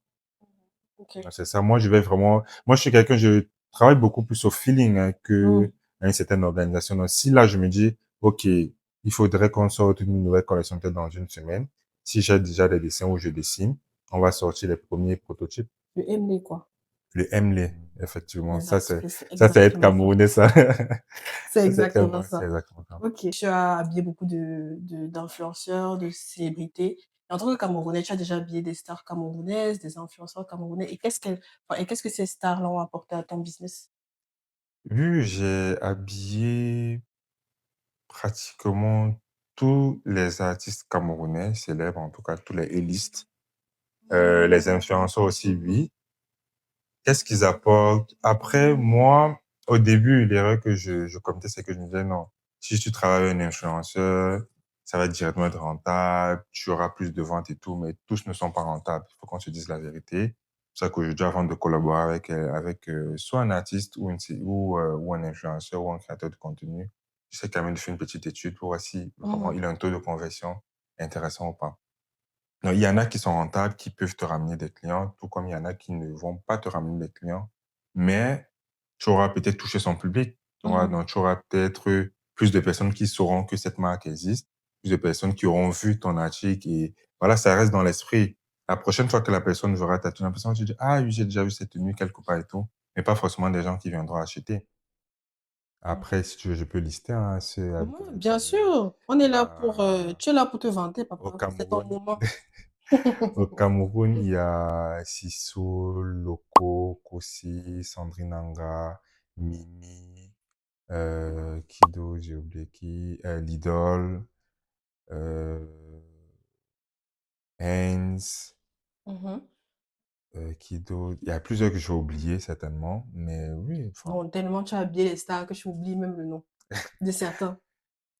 OK. C'est ça. Moi, je suis quelqu'un, je travaille beaucoup plus au feeling, hein, que Mmh. à une certaine organisation. Donc, si là, je me dis, OK, il faudrait qu'on sorte une nouvelle collection peut-être dans une semaine. Si j'ai déjà des dessins où je dessine, on va sortir les premiers prototypes. Le MD, quoi. Le Emlé, effectivement. Exact, c'est Ça, c'est être exactement ça. camerounais, ça. C'est Ça, c'est exactement c'est ça. exactement ça. OK. Tu as habillé beaucoup d'influenceurs, de célébrités. Et en tant que Camerounais, tu as déjà habillé des stars camerounaises, des influenceurs camerounais, et qu'est-ce que ces stars-là ont apporté à ton business? J'ai habillé pratiquement tous les artistes camerounais célèbres, en tout cas tous les A-list. Les influenceurs aussi, oui. Qu'est-ce qu'ils apportent? Après, moi, au début, l'erreur que je commettais, c'est que je me disais: «Non, si tu travailles avec un influenceur, ça va directement être rentable, tu auras plus de ventes et tout», mais tous ne sont pas rentables. Il faut qu'on se dise la vérité. C'est pour ça qu'aujourd'hui, avant de collaborer avec soit un artiste ou ou un influenceur ou un créateur de contenu, j'essaie quand même de faire une petite étude pour voir si vraiment Mmh. il a un taux de conversion intéressant ou pas. Non, il y en a qui sont rentables, qui peuvent te ramener des clients, tout comme il y en a qui ne vont pas te ramener des clients. Mais tu auras peut-être touché son public, tu vois? Mmh. Donc tu auras peut-être plus de personnes qui sauront que cette marque existe, plus de personnes qui auront vu ton article et voilà, ça reste dans l'esprit. La prochaine fois que la personne verra ta tenue, la personne va se dire: «Ah oui, j'ai déjà vu cette tenue quelque part et tout», mais pas forcément des gens qui viendront acheter. Après, si tu veux, je peux lister, hein, Ouais, bien sûr, on est il y là pour, a tu es là pour te vanter au papa, c'est ton Cameroun moment. au Cameroun, il y a Sissou, Loco, Kosi, Sandrine Anga, Mimi, qui d'autre? J'ai oublié qui? Lidl, euh, Heinz, Mmh. qui d'autre? Il y a plusieurs que j'ai oubliés certainement, mais oui, enfin, Bon, tellement tu as habillé les stars que j'oublie même le nom de certains.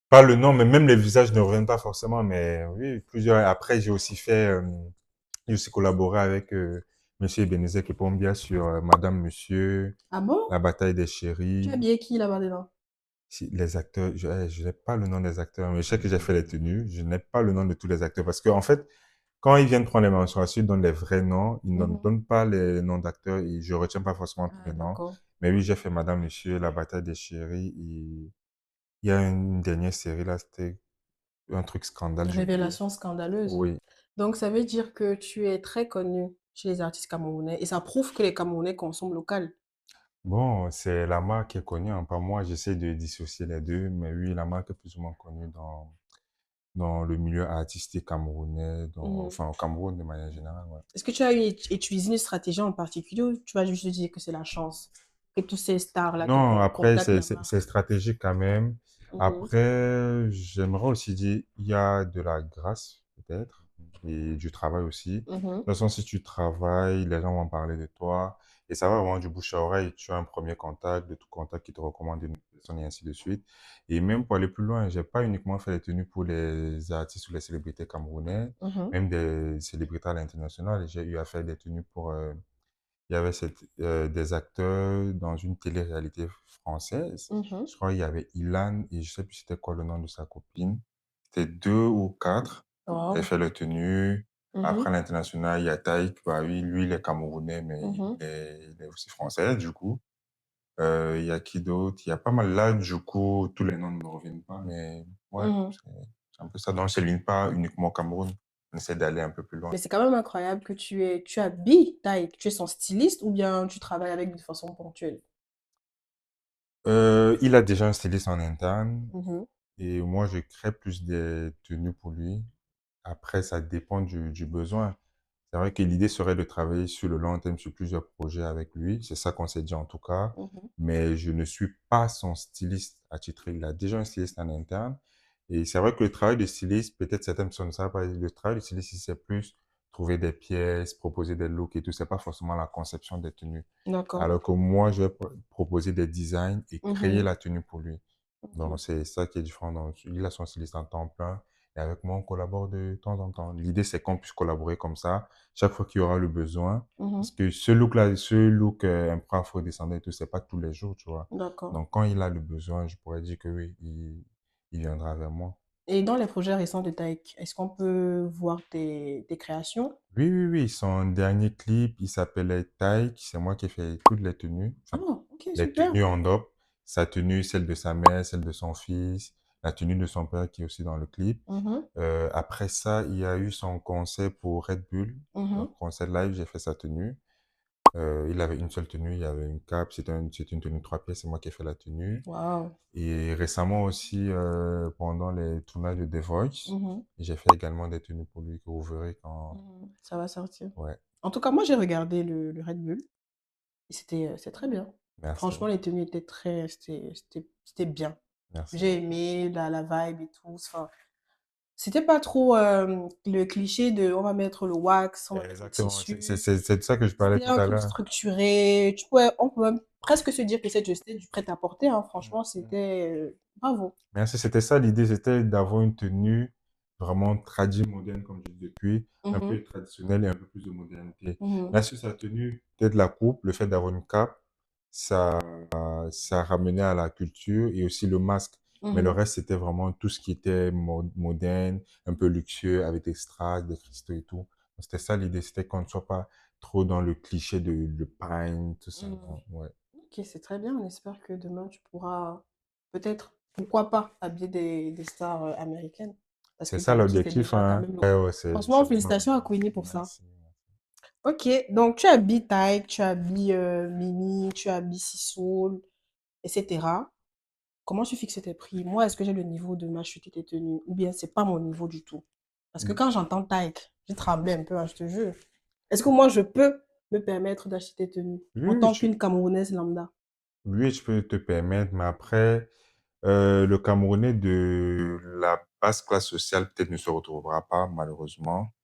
pas le nom, mais même les visages ne reviennent pas forcément, mais oui, plusieurs. Après, j'ai aussi collaboré avec Monsieur Ebenezer Kepombia sur Madame, Monsieur, Ah La bon? bataille des Tu as chéris. habillé qui là-bas dedans? Si, les acteurs, je n'ai pas le nom des acteurs, mais je sais que j'ai fait les tenues. Je n'ai pas le nom de tous les acteurs parce qu'en fait, quand ils viennent prendre les menstruations, ils donnent les vrais noms. Ils ne Mmh. donnent pas les noms d'acteurs et je retiens pas forcément tous Ah les noms. d'accord. Mais oui, j'ai fait Madame, Monsieur, La bataille des chéris et il y a une dernière série là, c'était un truc scandale, j'ai oublié. Révélation scandaleuse. Oui. Donc ça veut dire que tu es très connu chez les artistes camerounais et ça prouve que les Camerounais consomment local. Bon, c'est la marque qui est connue, hein, pas moi. J'essaie de dissocier les deux, mais oui, la marque est plus ou moins connue dans le milieu artistique camerounais, Mmh. enfin au Cameroun de manière générale. Ouais. Est-ce que tu as utilisé une stratégie en particulier ou tu vas juste dire que c'est la chance que tous ces stars-là te Non, après, contactent la marque? c'est stratégique quand même. Mmh. Après, j'aimerais aussi dire, il y a de la grâce, peut-être, et du travail aussi. De Mmh. toute façon, si tu travailles, les gens vont parler de toi, et ça va vraiment du bouche à oreille. Tu as un premier contact, de tout contact qui te recommande une personne, et ainsi de suite. Et même pour aller plus loin, j'ai pas uniquement fait les tenues pour les artistes ou les célébrités camerounais, Mmh. même des célébrités à l'international. J'ai eu à faire des tenues pour il y avait des acteurs dans une télé-réalité française. Mmh. Je crois qu'il y avait Ilan et je sais plus c'était quoi le nom de sa copine. C'était deux ou quatre. Elle Waouh! fait le tenue. Mmh. Après, à l'international, il y a Taïk. Bah oui, lui, il est camerounais, mais Mmh. il est aussi français, du coup. Il y a qui d'autre? Il y a pas mal là, du coup, tous les noms ne me reviennent pas, mais ouais, Mmh. c'est un peu ça. Donc, c'est ne pas uniquement au Cameroun. On essaie d'aller un peu plus loin. Mais c'est quand même incroyable que tu habilles Taïk. Tu es son styliste ou bien tu travailles avec de façon ponctuelle? Il a déjà un styliste en interne. Mmh. Et moi, je crée plus des tenues pour lui. Après, ça dépend du besoin. C'est vrai que l'idée serait de travailler sur le long terme sur plusieurs projets avec lui. C'est ça qu'on s'est dit en tout cas. Mmh. Mais je ne suis pas son styliste attitré. Il a déjà un styliste en interne. Et c'est vrai que le travail de styliste, peut-être certaines personnes ne savent pas, le travail de styliste, c'est plus trouver des pièces, proposer des looks et tout. C'est pas forcément la conception des tenues. D'accord. Alors que moi, je vais proposer des designs et créer Mmh. la tenue pour lui. Donc, OK. c'est ça qui est différent. Donc, il a son styliste en temps plein et avec moi, on collabore de temps en temps. L'idée, c'est qu'on puisse collaborer comme ça chaque fois qu'il y aura le besoin. Parce Mmh. que ce look un peu afro-descendant et tout, c'est pas tous les jours, tu vois. D'accord. Donc, quand il a le besoin, je pourrais dire que oui, il viendra vers moi. Et dans les projets récents de Taïk, est-ce qu'on peut voir tes créations? Oui, oui, oui. Son dernier clip, il s'appelait Taïk. C'est moi qui ai fait toutes les tenues. Ah! Enfin, OK, les super. tenues en dope. Sa tenue, celle de sa mère, celle de son fils, la tenue de son père qui est aussi dans le clip. Mmh. Après ça, il y a eu son concert pour Red Bull, un Mmh. concert live, j'ai fait sa tenue. Il avait une seule tenue, il y avait une cape, c'était une tenue 3 pièces, c'est moi qui ai fait la tenue. Waouh! Et récemment aussi, pendant les tournages de The Voice, Mmh. j'ai fait également des tenues pour lui que vous verrez quand... Mmh. Ça va sortir. Ouais, En tout cas, moi, j'ai regardé le Red Bull et c'est très bien. merci, Franchement, les tenues étaient très c'était bien. merci J'ai beaucoup. aimé la vibe et tout, enfin, c'était pas trop, le cliché de: «On va mettre le wax, on va mettre le Exactement, tissu». c'est de ça que je parlais C'était tout un à truc l'heure. structuré, on peut même presque se dire que c'était du prêt-à-porter, hein. Mm, Franchement, mm. c'était, bravo. Merci, c'était ça l'idée, c'était d'avoir une tenue vraiment tradie moderne, comme je dis depuis, un Mmh. peu traditionnelle et un peu plus de modernité. Mmh. Là, sur sa tenue, peut-être la coupe, le fait d'avoir une cape, ça, ça ramenait à la culture et aussi le masque. Mais le Mmh. reste, c'était vraiment tout ce qui était moderne, un peu luxueux, avec des strass, des cristaux et tout. C'était ça l'idée, c'était qu'on ne soit pas trop dans le cliché de le pain, tout ça. Mmh. Ouais. OK, c'est très bien. On espère que demain tu pourras peut-être pourquoi pas habiller des stars américaines? Parce C'est que ça ton kiff est l'objectif, déjà quand hein. même là. Ouais, ouais, c'est Franchement, vraiment félicitations à l'objectif. Queenie pour ça. Merci. Ok, donc tu habilles Tyke, tu habilles Mimi, tu habilles Sissoul, etc. Comment tu fixes tes prix? Moi, est-ce que j'ai le niveau de m'acheter tes tenues? Ou bien c'est pas mon niveau du tout? Parce que quand j'entends Tyke, j'ai tremblé un peu, hein, je te jure. Est-ce que moi, je peux me permettre d'acheter tes tenues en Oui, oui, tant qu'une Camerounaise lambda? oui, tu peux te permettre, mais après, le Camerounais de la basse classe sociale peut-être ne se retrouvera pas, malheureusement.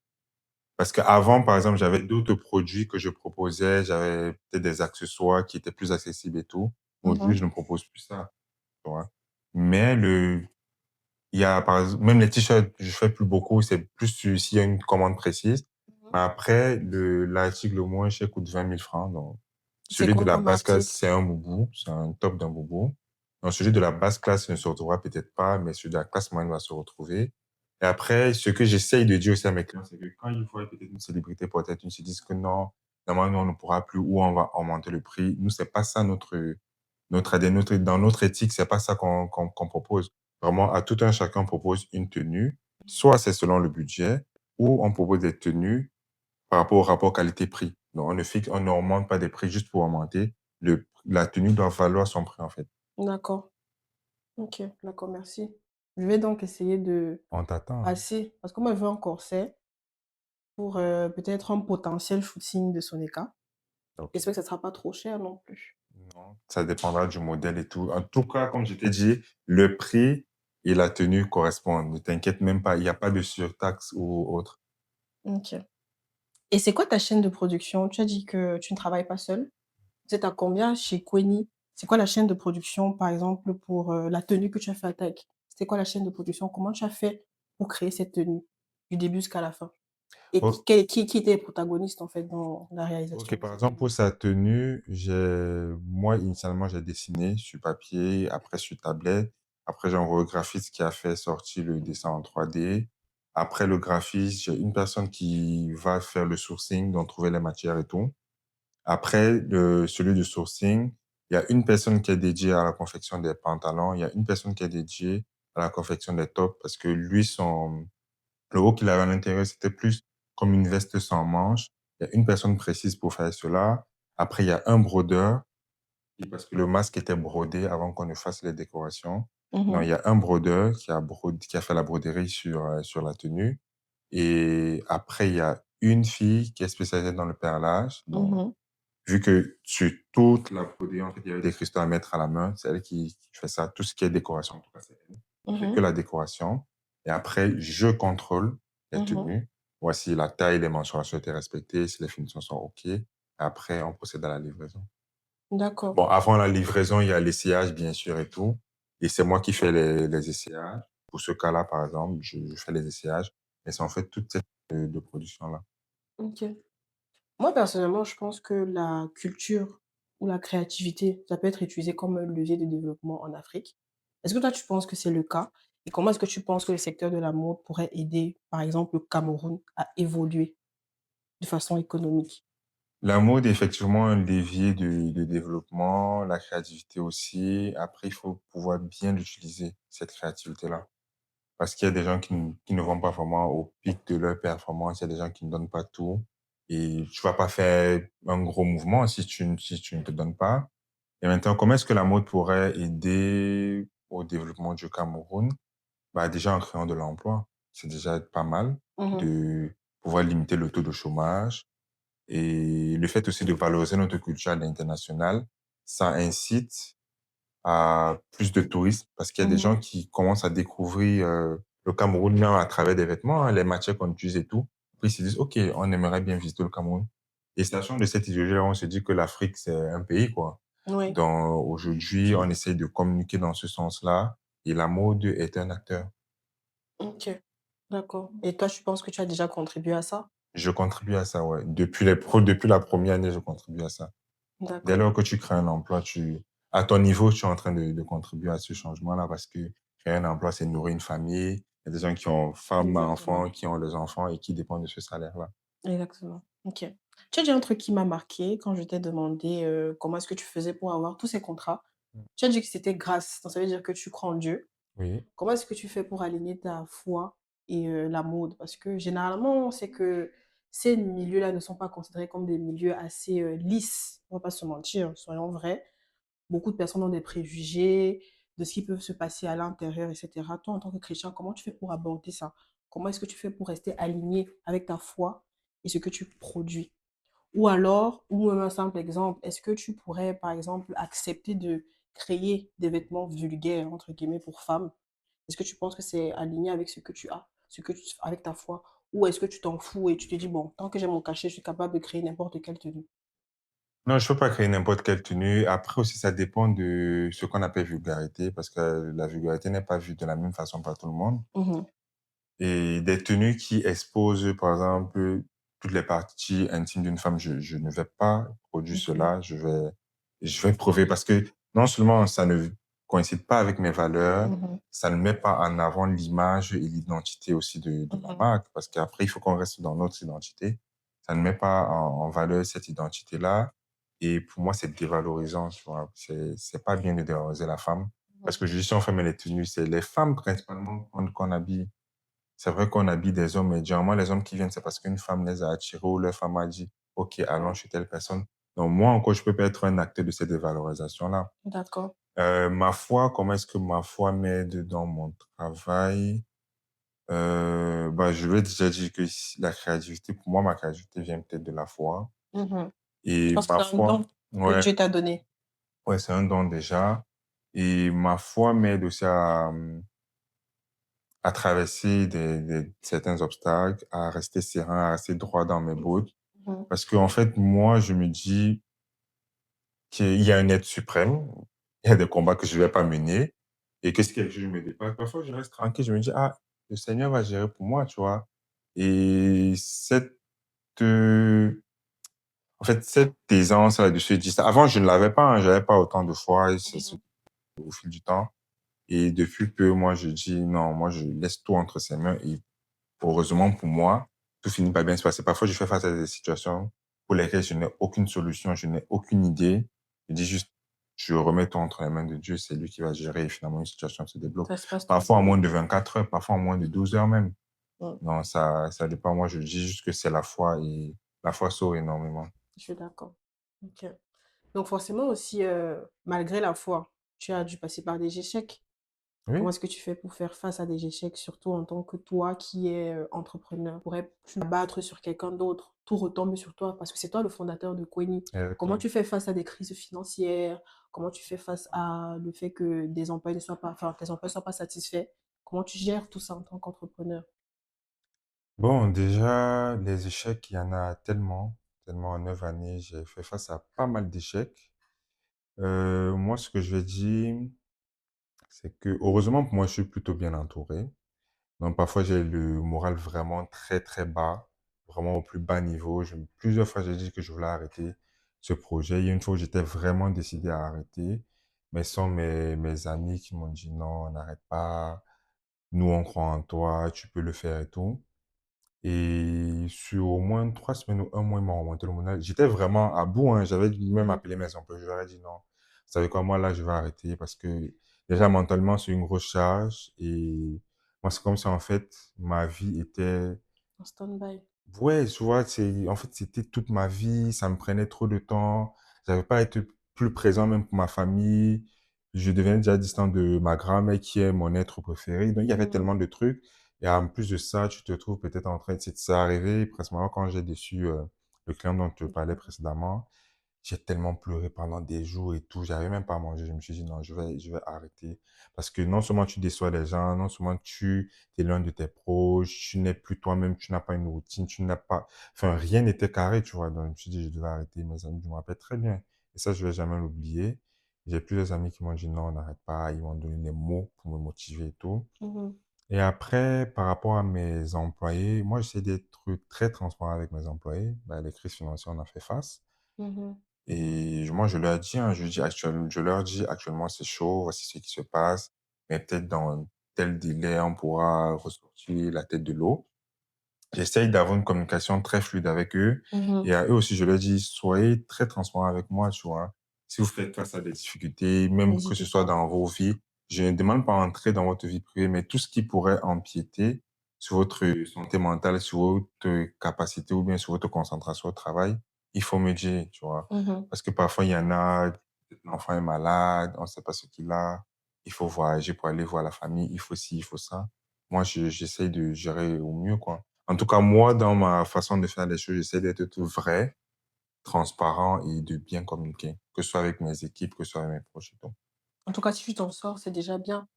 Parce qu'avant, par exemple, j'avais d'autres produits que je proposais, j'avais peut-être des accessoires qui étaient plus accessibles et tout. Aujourd'hui, Mhm, je ne propose plus ça, tu vois. Mais il y a, par exemple, même les t-shirts, je fais plus beaucoup, c'est plus s'il y a une commande précise. mhm. Mais après, l'article le moins cher coûte 20 000 francs. Donc, C'est celui de quoi la comme basse classe, article? c'est un boubou, c'est un top d'un boubou. Donc, celui de la basse classe ne se retrouvera peut-être pas, mais celui de la classe moyenne va se retrouver. Et après, ce que j'essaye de dire aussi à mes clients, c'est que quand ils voient peut-être une célébrité, peut-être ils se disent que non, normalement, nous, on ne pourra plus ou on va augmenter le prix. Nous, c'est pas ça dans notre éthique, c'est pas ça qu'on propose. Vraiment, à tout un chacun, on propose une tenue. Soit c'est selon le budget, ou on propose des tenues par rapport au rapport qualité-prix. Donc, on ne augmente pas des prix juste pour augmenter. La tenue doit valoir son prix, en fait. D'accord. Ok, d'accord, merci. Je vais donc essayer de On t'attend, hein. passer, parce qu'on me veut un corset pour peut-être un potentiel shooting de Sonica. OK. J'espère que ça ne sera pas trop cher non plus. Non, ça dépendra du modèle et tout. En tout cas, comme je t'ai dit, le prix et la tenue correspondent. Ne t'inquiète même pas, il n'y a pas de surtaxe ou autre. Ok. Et c'est quoi ta chaîne de production? Tu as dit que tu ne travailles pas seule. Vous êtes à combien chez Queni? C'est quoi la chaîne de production, par exemple, pour la tenue que tu as fait à Tech? C'était quoi la chaîne de production? Comment tu as fait pour créer cette tenue, du début jusqu'à la fin? Et Oh, qui était les protagonistes, en fait, dans la OK, réalisation de par cette exemple, tenue? pour sa tenue, moi, initialement, j'ai dessiné sur papier, après sur tablette. Après, j'ai envoyé au graphiste qui a fait sortir le dessin en 3D. Après le graphiste, j'ai une personne qui va faire le sourcing, donc trouver les matières et tout. Après, celui du sourcing, il y a une personne qui est dédiée à la confection des pantalons, il y a une personne qui est dédiée à la confection des tops parce que lui, le haut qu'il avait à l'intérieur, c'était plus comme une veste sans manches. Il y a une personne précise pour faire cela. Après, il y a un brodeur, et parce que le masque était brodé avant qu'on ne fasse les décorations. Non, il Mhm, y a un brodeur qui a fait la broderie sur la tenue. Et après, il y a une fille qui est spécialisée dans le perlage. Donc, mhm, vu que sur toute la broderie, en fait, il y avait des cristaux à mettre à la main, c'est elle qui fait ça. Tout ce qui est décoration, en tout cas, c'est elle. Je fais que mhm, la décoration. Et après, je contrôle les mhm. tenues. Voici la taille, les mensurations étaient respectées, si les finitions sont OK. Après, on procède à la livraison. D'accord. Bon, avant la livraison, il y a l'essayage, bien sûr, et tout. Et c'est moi qui fais les essayages. Pour ce cas-là, par exemple, je fais les essayages. Et c'est en fait toute cette de production-là. Ok. Moi, personnellement, je pense que la culture ou la créativité, ça peut être utilisé comme un levier de développement en Afrique. Est-ce que toi, tu penses que c'est le cas? Et comment est-ce que tu penses que le secteur de la mode pourrait aider, par exemple, le Cameroun à évoluer de façon économique? La mode est effectivement un levier de développement, la créativité aussi. Après, il faut pouvoir bien l'utiliser, cette créativité-là. Parce qu'il y a des gens qui ne vont pas vraiment au pic de leur performance, il y a des gens qui ne donnent pas tout. Et tu vas pas faire un gros mouvement si tu ne te donnes pas. Et maintenant, comment est-ce que la mode pourrait aider au développement du Cameroun? Bah, déjà en créant de l'emploi. C'est déjà pas mal Mhm, de pouvoir limiter le taux de chômage. Et le fait aussi de valoriser notre culture à l'international, ça incite à plus de tourisme parce qu'il y a des mhm, gens qui commencent à découvrir le Cameroun même à travers des vêtements, hein, les matières qu'on utilise et tout. Puis ils se disent, OK, on aimerait bien visiter le Cameroun. Et sachant de cette idéologie-là, on se dit que l'Afrique, c'est un pays, quoi. oui, Donc aujourd'hui, on essaye de communiquer dans ce sens-là et la mode est un acteur. ok, d'accord. Et toi, tu penses que tu as déjà contribué à ça? Je contribue à ça, ouais. Depuis la première année, je contribue à ça. Dès D'accord, lors que tu crées un emploi, à ton niveau, tu es en train de contribuer à ce changement-là parce que créer un emploi, c'est nourrir une famille. Il y a des gens qui ont femme, exactement. enfants, qui ont des enfants et qui dépendent de ce salaire-là. Exactement. OK. Tu as dit un truc qui m'a marqué quand je t'ai demandé, comment est-ce que tu faisais pour avoir tous ces contrats. Tu as dit que c'était grâce, donc ça veut dire que tu crois en Dieu. Oui. Comment est-ce que tu fais pour aligner ta foi et la mode? Parce que généralement, c'est que ces milieux-là ne sont pas considérés comme des milieux assez, lisses. On va pas se mentir, soyons vrais. Beaucoup de personnes ont des préjugés de ce qui peut se passer à l'intérieur et cetera. Toi, en tant que chrétien, comment tu fais pour aborder ça? Comment est-ce que tu fais pour rester aligné avec ta foi et ce que tu produis? Ou alors, ou même un simple exemple, est-ce que tu pourrais, par exemple, accepter de créer des vêtements «vulgaires» entre guillemets pour femmes? Est-ce que tu penses que c'est aligné avec ce que tu as, avec ta foi? Ou est-ce que tu t'en fous et tu te dis: «Bon, tant que j'ai mon cachet, je suis capable de créer n'importe quelle tenue»? Non, je peux pas créer n'importe quelle tenue. Après aussi, ça dépend de ce qu'on appelle vulgarité, parce que la vulgarité n'est pas vue de la même façon par tout le monde. Mmh. Et des tenues qui exposent, par exemple, toutes les parties intimes d'une femme, je ne vais pas produire OK. cela. Je vais prouver parce que non seulement ça ne coïncide pas avec mes valeurs, Mmh. ça ne met pas en avant l'image et l'identité aussi de ma Mmh. marque, parce qu'après, il faut qu'on reste dans notre identité. Ça ne met pas en valeur cette identité-là. Et pour moi, c'est dévalorisant, tu vois. C'est pas bien de dévaloriser la femme. Parce Mmh. que je dis, si on fait les tenues, c'est les femmes principalement qu'on habille. C'est vrai qu'on habille des hommes, mais généralement, les hommes qui viennent, c'est parce qu'une femme les a attirés ou leur femme a dit: «OK, allons chez telle personne». Donc moi encore, je peux pas être un acteur de cette dévalorisation-là. D'accord. Ma foi, comment est-ce que ma foi m'aide dans mon travail? Bah, je vais déjà dire que la créativité, pour moi, ma créativité vient peut-être de la foi Mmh. Je et pense que ma c'est un foi don que ouais, Dieu t'a donné. ouais, c'est un don déjà et ma foi m'aide aussi à traverser certains obstacles, à rester serein, à rester droit dans mes bottes. Mmh. Parce qu'en fait, moi, je me dis qu'il y a un être suprême, il y a des combats que je ne vais pas mener et que si quelque chose me dépasse, parfois je reste tranquille, je me dis: «Ah, le Seigneur va gérer pour moi», tu vois? Et heu, cette aisance-là de se dire ça avant, je ne l'avais pas, hein, j'avais pas autant de foi et c'est Mmh. au fil du temps et depuis peu, moi, je dis: «Non, moi, je laisse tout entre ses mains» et heureusement pour moi, tout finit par bien se passer. Parfois, je fais face à des situations pour lesquelles je n'ai aucune solution, je n'ai aucune idée. Je dis juste, je remets tout entre les mains de Dieu, c'est lui qui va gérer et finalement une situation se débloque. Ça se passe Parfois en toujours moins bien. de 24 heures, parfois en moins de 12 heures même. Mmh. Non, ça dépend. Moi, je dis juste que c'est la foi et la foi sauve énormément. Je suis d'accord. OK. Donc forcément aussi, malgré la foi, tu as dû passer par des échecs. Oui, Comment est-ce que tu fais pour faire face à des échecs, surtout en tant que toi qui es, entrepreneur? Pourrais tu battre sur quelqu'un d'autre, tout retombe sur toi parce que c'est toi le fondateur de Queni. Comment exactement. tu fais face à des crises financières? Comment tu fais face à le fait que des employés ne soient pas enfin, tes employés ne soient pas satisfaits? Comment tu gères tout ça en tant qu'entrepreneur? Bon, déjà, les échecs, il y en a tellement, tellement en 9 années, j'ai fait face à pas mal d'échecs. Moi, ce que je vais dire, c'est que, heureusement pour moi, je suis plutôt bien entouré. Donc, parfois, j'ai le moral vraiment très, très bas, vraiment au plus bas niveau. Plusieurs fois, j'ai dit que je voulais arrêter ce projet. Il y a une fois où j'étais vraiment décidé à arrêter, mais ce sont mes amis qui m'ont dit non, n'arrête pas. Nous, on croit en toi, tu peux le faire et tout. Et sur au moins 3 semaines ou un mois, ils m'ont remonté le moral. J'étais vraiment à bout, hein. J'avais même Mmh. appelé mes employés. Je leur ai dit non. Vous savez quoi, moi là, je vais arrêter parce que déjà mentalement, c'est une grosse charge. Et moi, c'est comme si en fait, ma vie était. En stand-by. Ouais, tu vois, en fait, c'était toute ma vie. Ça me prenait trop de temps. J'avais pas été plus présent même pour ma famille. Je devenais déjà distant de ma grand-mère qui est mon être préféré. Donc, il y avait Mmh. tellement de trucs. Et en plus de ça, tu te trouves peut-être en train de... C'est arrivé presque quand j'ai déçu le client dont je te parlais précédemment. J'ai tellement pleuré pendant des jours et tout. J'arrivais même pas à manger. Je me suis dit, non, je vais arrêter. Parce que non seulement tu déçois les gens, non seulement tu es loin de tes proches, tu n'es plus toi-même, tu n'as pas une routine, tu n'as pas... Enfin, rien n'était carré, tu vois. Donc, je me suis dit, je devais arrêter. Mes amis, je me rappelle très bien. Et ça, je vais jamais l'oublier. J'ai plusieurs amis qui m'ont dit, non, n'arrête pas. Ils m'ont donné des mots pour me motiver et tout. Mmh. Et après, par rapport à mes employés, moi, j'essaie d'être très transparent avec mes employés. Ben, les crises financières, on a fait face. Mmh. Et moi, je leur dis, hein, je leur dis actuellement, c'est chaud, voici ce qui se passe, mais peut-être dans tel délai, on pourra ressortir la tête de l'eau. J'essaye d'avoir une communication très fluide avec eux. Mmh. Et à eux aussi, je leur dis, soyez très transparents avec moi, tu vois. si vous faites face à des difficultés, même que ce N'hésitez soit pas. dans vos vies, je ne demande pas à entrer dans votre vie privée, mais tout ce qui pourrait empiéter sur votre santé mentale, sur votre capacité ou bien sur votre concentration au travail, il faut me dire, tu vois. Mmh. Parce que parfois, il y en a, l'enfant est malade, on ne sait pas ce qu'il a, il faut voyager pour aller voir la famille, il faut ci, il faut ça. Moi, j'essaie de gérer au mieux, quoi. En tout cas, moi, dans ma façon de faire les choses, j'essaie d'être tout vrai, transparent et de bien communiquer, que ce soit avec mes équipes, que ce soit avec mes proches et tout. En tout cas, si tu t'en sors, c'est déjà bien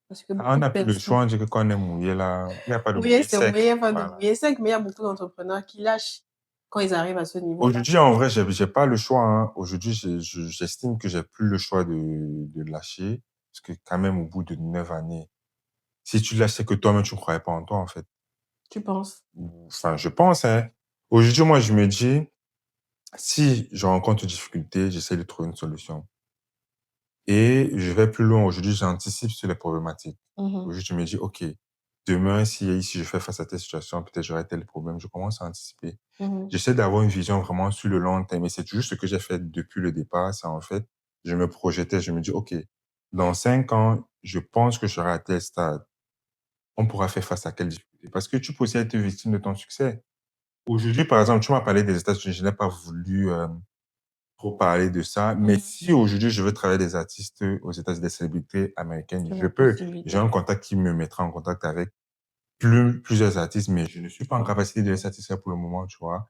parce que Ah, beaucoup on de n'a plus le choix, personnes on dirait qu'on est mouillé là. Il n'y a pas de mouillé, mouillé c'est mouillé, sec. pas de Voilà. mouillé sec, mais il y a beaucoup d'entrepreneurs qui lâchent quand ils arrivent à ce niveau-là. Aujourd'hui, en vrai, j'ai pas le choix, hein. Aujourd'hui, j'estime que j'ai plus le choix de lâcher. Parce que quand même, au bout de 9 années, si tu lâches, c'est que toi-même, tu ne croyais pas en toi, en fait. Tu penses? Enfin, je pense, hein. Aujourd'hui, moi, je me dis, si je rencontre une difficulté, j'essaie de trouver une solution. Et je vais plus loin. Aujourd'hui, j'anticipe sur les problématiques. Mmh. Aujourd'hui, je me dis, OK, demain, si je fais face à telle situation, peut-être j'aurai tel problème. Je commence à anticiper. Mmh. J'essaie d'avoir une vision vraiment sur le long terme. Et c'est toujours ce que j'ai fait depuis le départ. C'est en fait, je me projetais, je me dis, OK, dans 5 ans, je pense que je serai à tel stade. On pourra faire face à quelle difficulté? Parce que tu peux aussi être victime de ton succès. Aujourd'hui, par exemple, tu m'as parlé des États-Unis. Je n'ai pas voulu trop parler de ça. Mais Mmh. si aujourd'hui je veux travailler des artistes aux États-Unis, des célébrités américaines, C'est je la peux. J'ai possibilité. un contact qui me mettra en contact avec plusieurs artistes, mais je ne suis pas en capacité de les satisfaire pour le moment, tu vois.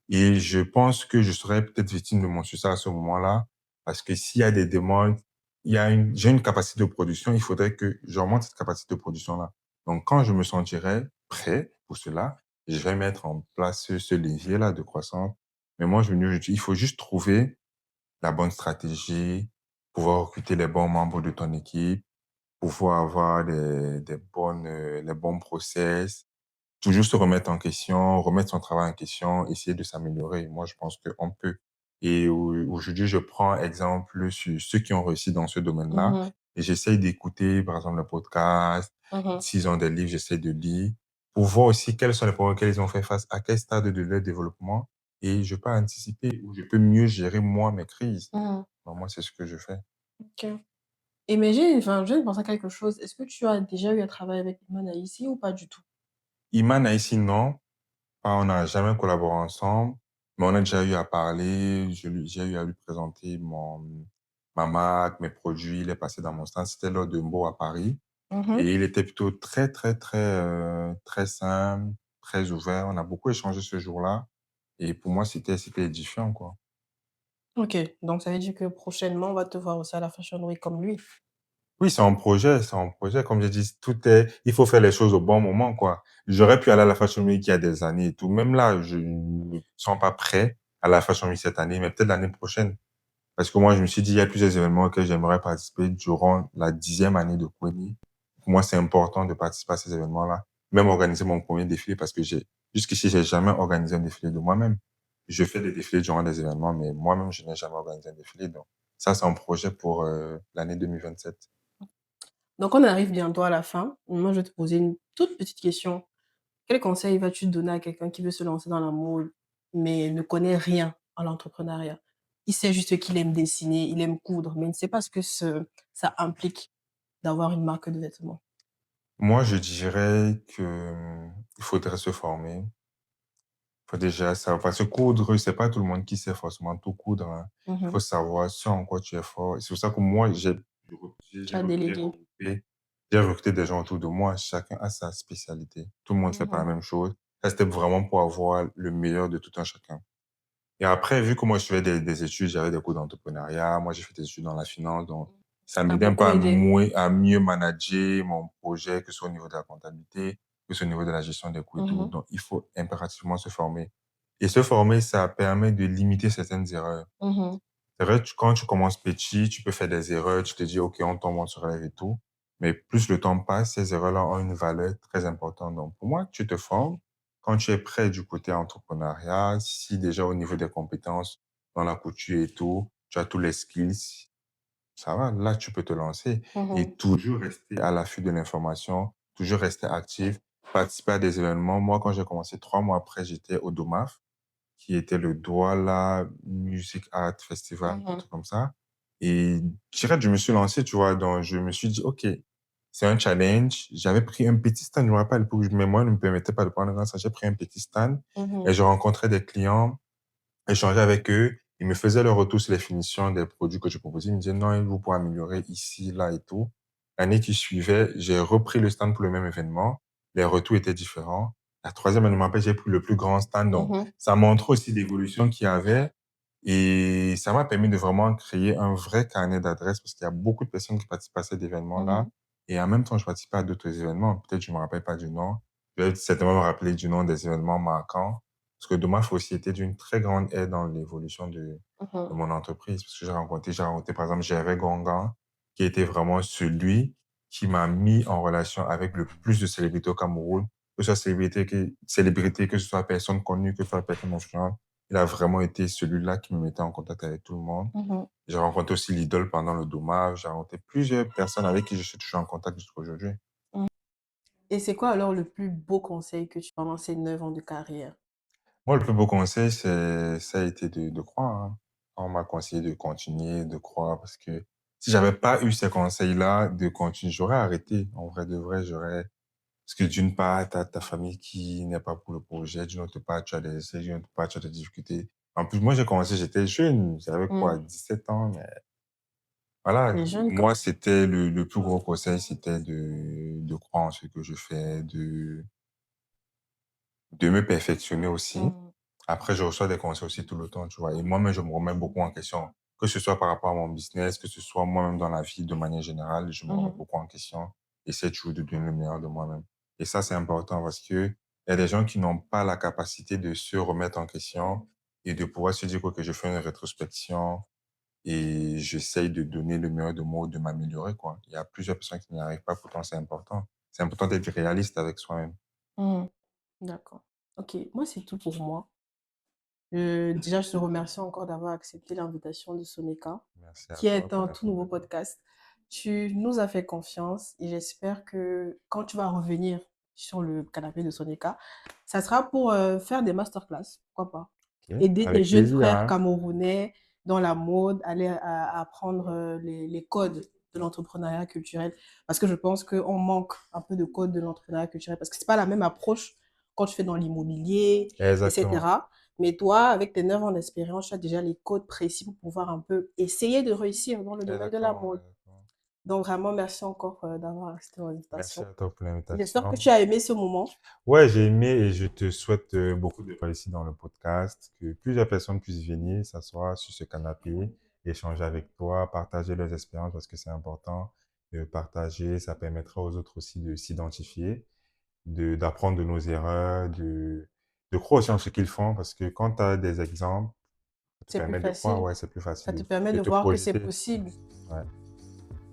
Et je pense que je serais peut-être victime de mon succès à ce moment-là, parce que s'il y a des demandes, j'ai une capacité de production, il faudrait que j'augmente cette capacité de production-là. Donc, quand je me sentirai prêt pour cela, je vais mettre en place ce levier-là de croissance. Mais moi, je dis, il faut juste trouver la bonne stratégie, pouvoir recruter les bons membres de ton équipe, pouvoir avoir les bons process, toujours se remettre en question, remettre son travail en question, essayer de s'améliorer. Moi, je pense qu'on peut. Et aujourd'hui, je prends exemple sur ceux qui ont réussi dans ce domaine-là Mmh. et j'essaye d'écouter, par exemple, le podcast. Mmh. S'ils ont des livres, j'essaie de lire pour voir aussi quels sont les problèmes auxquels ils ont fait face, à quel stade de leur développement et je peux anticiper ou je peux mieux gérer, moi, mes crises. Mmh. Donc moi, c'est ce que je fais. OK. Et mais je viens de penser à quelque chose. Est-ce que tu as déjà eu à travailler avec Iman ici ou pas du tout? Iman ici, non. On n'a jamais collaboré ensemble, mais on a déjà eu à parler. J'ai eu à lui présenter ma marque, mes produits. Il est passé dans mon stand. C'était lors de Mbo à Paris. Mmh. Et il était plutôt très, très, très, très simple, très ouvert. On a beaucoup échangé ce jour-là. Et pour moi, c'était édifiant, quoi. OK, donc ça veut dire que prochainement, on va te voir aussi à la Fashion Week comme lui? Oui, c'est un projet, c'est un projet. Comme j'ai dit, il faut faire les choses au bon moment, quoi. J'aurais pu aller à la Fashion Week il y a des années et tout. Même là, je ne sens pas prêt à la Fashion Week cette année, mais peut-être l'année prochaine. Parce que moi, je me suis dit, il y a plusieurs événements auxquels j'aimerais participer durant la 10e année de Kony. Pour moi, c'est important de participer à ces événements-là. Même organiser mon premier défilé parce que jusqu'ici, j'ai jamais organisé un défilé de moi-même. Je fais des défilés durant des événements, mais moi-même, je n'ai jamais organisé un défilé. Donc, ça, c'est un projet pour l'année 2027. Donc on arrive bientôt à la fin. Moi, je vais te poser une toute petite question. Quel conseil vas-tu donner à quelqu'un qui veut se lancer dans la mode, mais ne connaît rien à l'entrepreneuriat? Il sait juste qu'il aime dessiner, il aime coudre, mais il ne sait pas ce que ça implique d'avoir une marque de vêtements. Moi, je dirais que il faudrait se former. Faut déjà savoir, parce que coudre, c'est pas tout le monde qui sait forcément tout coudre, hein. Il faut Mmh. savoir ce en quoi tu es fort. Et c'est pour ça que moi, Tu j'ai as délégué. regroupé, j'ai recruté des gens autour de moi. Chacun a sa spécialité. Tout le monde fait pas la Mmh. même chose. Ça, c'était vraiment pour avoir le meilleur de tout un chacun. Et après, vu que moi, je faisais des études, j'avais des cours d'entrepreneuriat. Moi, j'ai fait des études dans la finance. Donc, ça Ça a m'aidait un peu beaucoup aidé. à mieux manager mon projet, que ce soit au niveau de la comptabilité, que ce soit au niveau de la gestion des coûts et tout. Mmh. Donc, il faut impérativement se former. Et se former, ça permet de limiter certaines erreurs. Mmh. C'est vrai, quand tu commences petit, tu peux faire des erreurs, tu te dis, OK, on tombe, on se relève et tout. Mais plus le temps passe, ces erreurs-là ont une valeur très importante. Donc, pour moi, tu te formes. Quand tu es prêt du côté entrepreneuriat, si déjà au niveau des compétences dans la couture et tout, tu as tous les skills, ça va, là, tu peux te lancer et Mmh. toujours rester à l'affût de l'information, toujours rester actif, participer à des événements. Moi, quand j'ai commencé 3 mois après, j'étais au DOMAF qui était le Douala Music Art Festival, un Mmh. truc comme ça. Et direct, je me suis lancé, tu vois. Donc, je me suis dit, OK, c'est un challenge. J'avais pris un petit stand, je me rappelle, mais moi, ne me permettais pas de prendre un grand stand. J'ai pris un petit stand et je rencontrais des clients, échangeais avec eux. Ils me faisaient leur retour sur les finitions des produits que je proposais. Ils me disaient, non, vous pouvez améliorer ici, là et tout. L'année qui suivait, j'ai repris le stand pour le même événement. Les retours étaient différents. La troisième année, je me rappelle, j'ai pris le plus grand stand. Donc, ça montre aussi l'évolution qu'il y avait. Et ça m'a permis de vraiment créer un vrai carnet d'adresses parce qu'il y a beaucoup de personnes qui participent à cet événement-là. Et en même temps, je participais à d'autres événements. Peut-être je ne me rappelle pas du nom. Je vais certainement me rappeler du nom des événements marquants. Parce que Dommage aussi était d'une très grande aide dans l'évolution de mon entreprise. Parce que j'ai rencontré par exemple Gervais Gongan, qui était vraiment celui qui m'a mis en relation avec le plus de célébrités au Cameroun, que ce soit célébrité, que ce soit personne connue, que ce soit personne influente. Il a vraiment été celui-là qui me mettait en contact avec tout le monde. J'ai rencontré aussi l'idole pendant le Dommage. J'ai rencontré plusieurs personnes avec qui je suis toujours en contact jusqu'à aujourd'hui. Et c'est quoi alors le plus beau conseil que tu as pendant ces 9 ans de carrière? Moi, le plus beau conseil, ça a été de croire, hein. On m'a conseillé de continuer, de croire, parce que si j'avais pas eu ces conseils-là, de continuer, j'aurais arrêté. En vrai de vrai, parce que d'une part, tu as ta famille qui n'est pas pour le projet, d'une autre part, tu as des essais, d'une autre part, tu as des difficultés. En plus, moi, j'ai commencé, j'étais jeune, j'avais quoi, 17 ans, mais voilà. Les jeunes quand Moi, c'était le plus gros conseil, c'était de croire en ce que je fais, de me perfectionner aussi. même. Après, je reçois des conseils aussi tout le temps, tu vois. Et moi-même, je me remets beaucoup en question. Que ce soit par rapport à mon business, que ce soit moi-même dans la vie de manière générale, je me remets beaucoup en question. J'essaie toujours de donner le meilleur de moi-même. Et ça, c'est important parce que il y a des gens qui n'ont pas la capacité de se remettre en question et de pouvoir se dire que je fais une rétrospection et j'essaye de donner le meilleur de moi, de m'améliorer, quoi. Il y a plusieurs personnes qui n'y arrivent pas, pourtant c'est important. C'est important d'être réaliste avec soi-même. Mmh. D'accord. OK, moi, c'est tout pour moi. Déjà, je te remercie encore d'avoir accepté l'invitation de Sonika, Merci à qui toi est pour un tout nouveau l'invitation. podcast. Tu nous as fait confiance et j'espère que quand tu vas revenir sur le canapé de Sonika, ça sera pour faire des masterclass, pourquoi pas. Ok, Aider tes avec jeunes plaisir, frères hein. camerounais dans la mode, aller apprendre les codes de l'entrepreneuriat culturel. Parce que je pense qu'on manque un peu de codes de l'entrepreneuriat culturel parce que c'est pas la même approche quand tu fais dans l'immobilier, Exactement. etc. Mais toi, avec tes 9 ans d'expérience, tu as déjà les codes précis pour pouvoir un peu essayer de réussir dans le domaine de la Exactement, mode. exactement. Donc, vraiment, merci encore d'avoir accepté mon Merci invitation. à toi pour J'espère que l'invitation. tu as aimé ce moment. Ouais, j'ai aimé et je te souhaite beaucoup de réussite dans le podcast, que plusieurs personnes puissent venir s'asseoir sur ce canapé, échanger avec toi, partager leurs expériences parce que c'est important de partager. Ça permettra aux autres aussi de s'identifier, d'apprendre de nos erreurs, de croire aussi en ce qu'ils font parce que quand tu as des exemples, ça te C'est plus permet de croire, facile. ouais, c'est plus Ça facile te permet de de te voir que c'est projeter. possible. Ouais.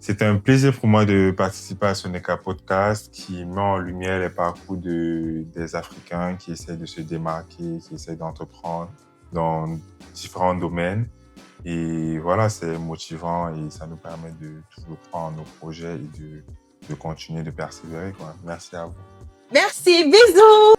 C'était un plaisir pour moi de participer à ce NECA Podcast qui met en lumière les parcours des Africains qui essaient de se démarquer, qui essaient d'entreprendre dans différents domaines. Et voilà, c'est motivant et ça nous permet de toujours croire en nos projets et de continuer de persévérer, quoi. Merci à vous. Merci, bisous!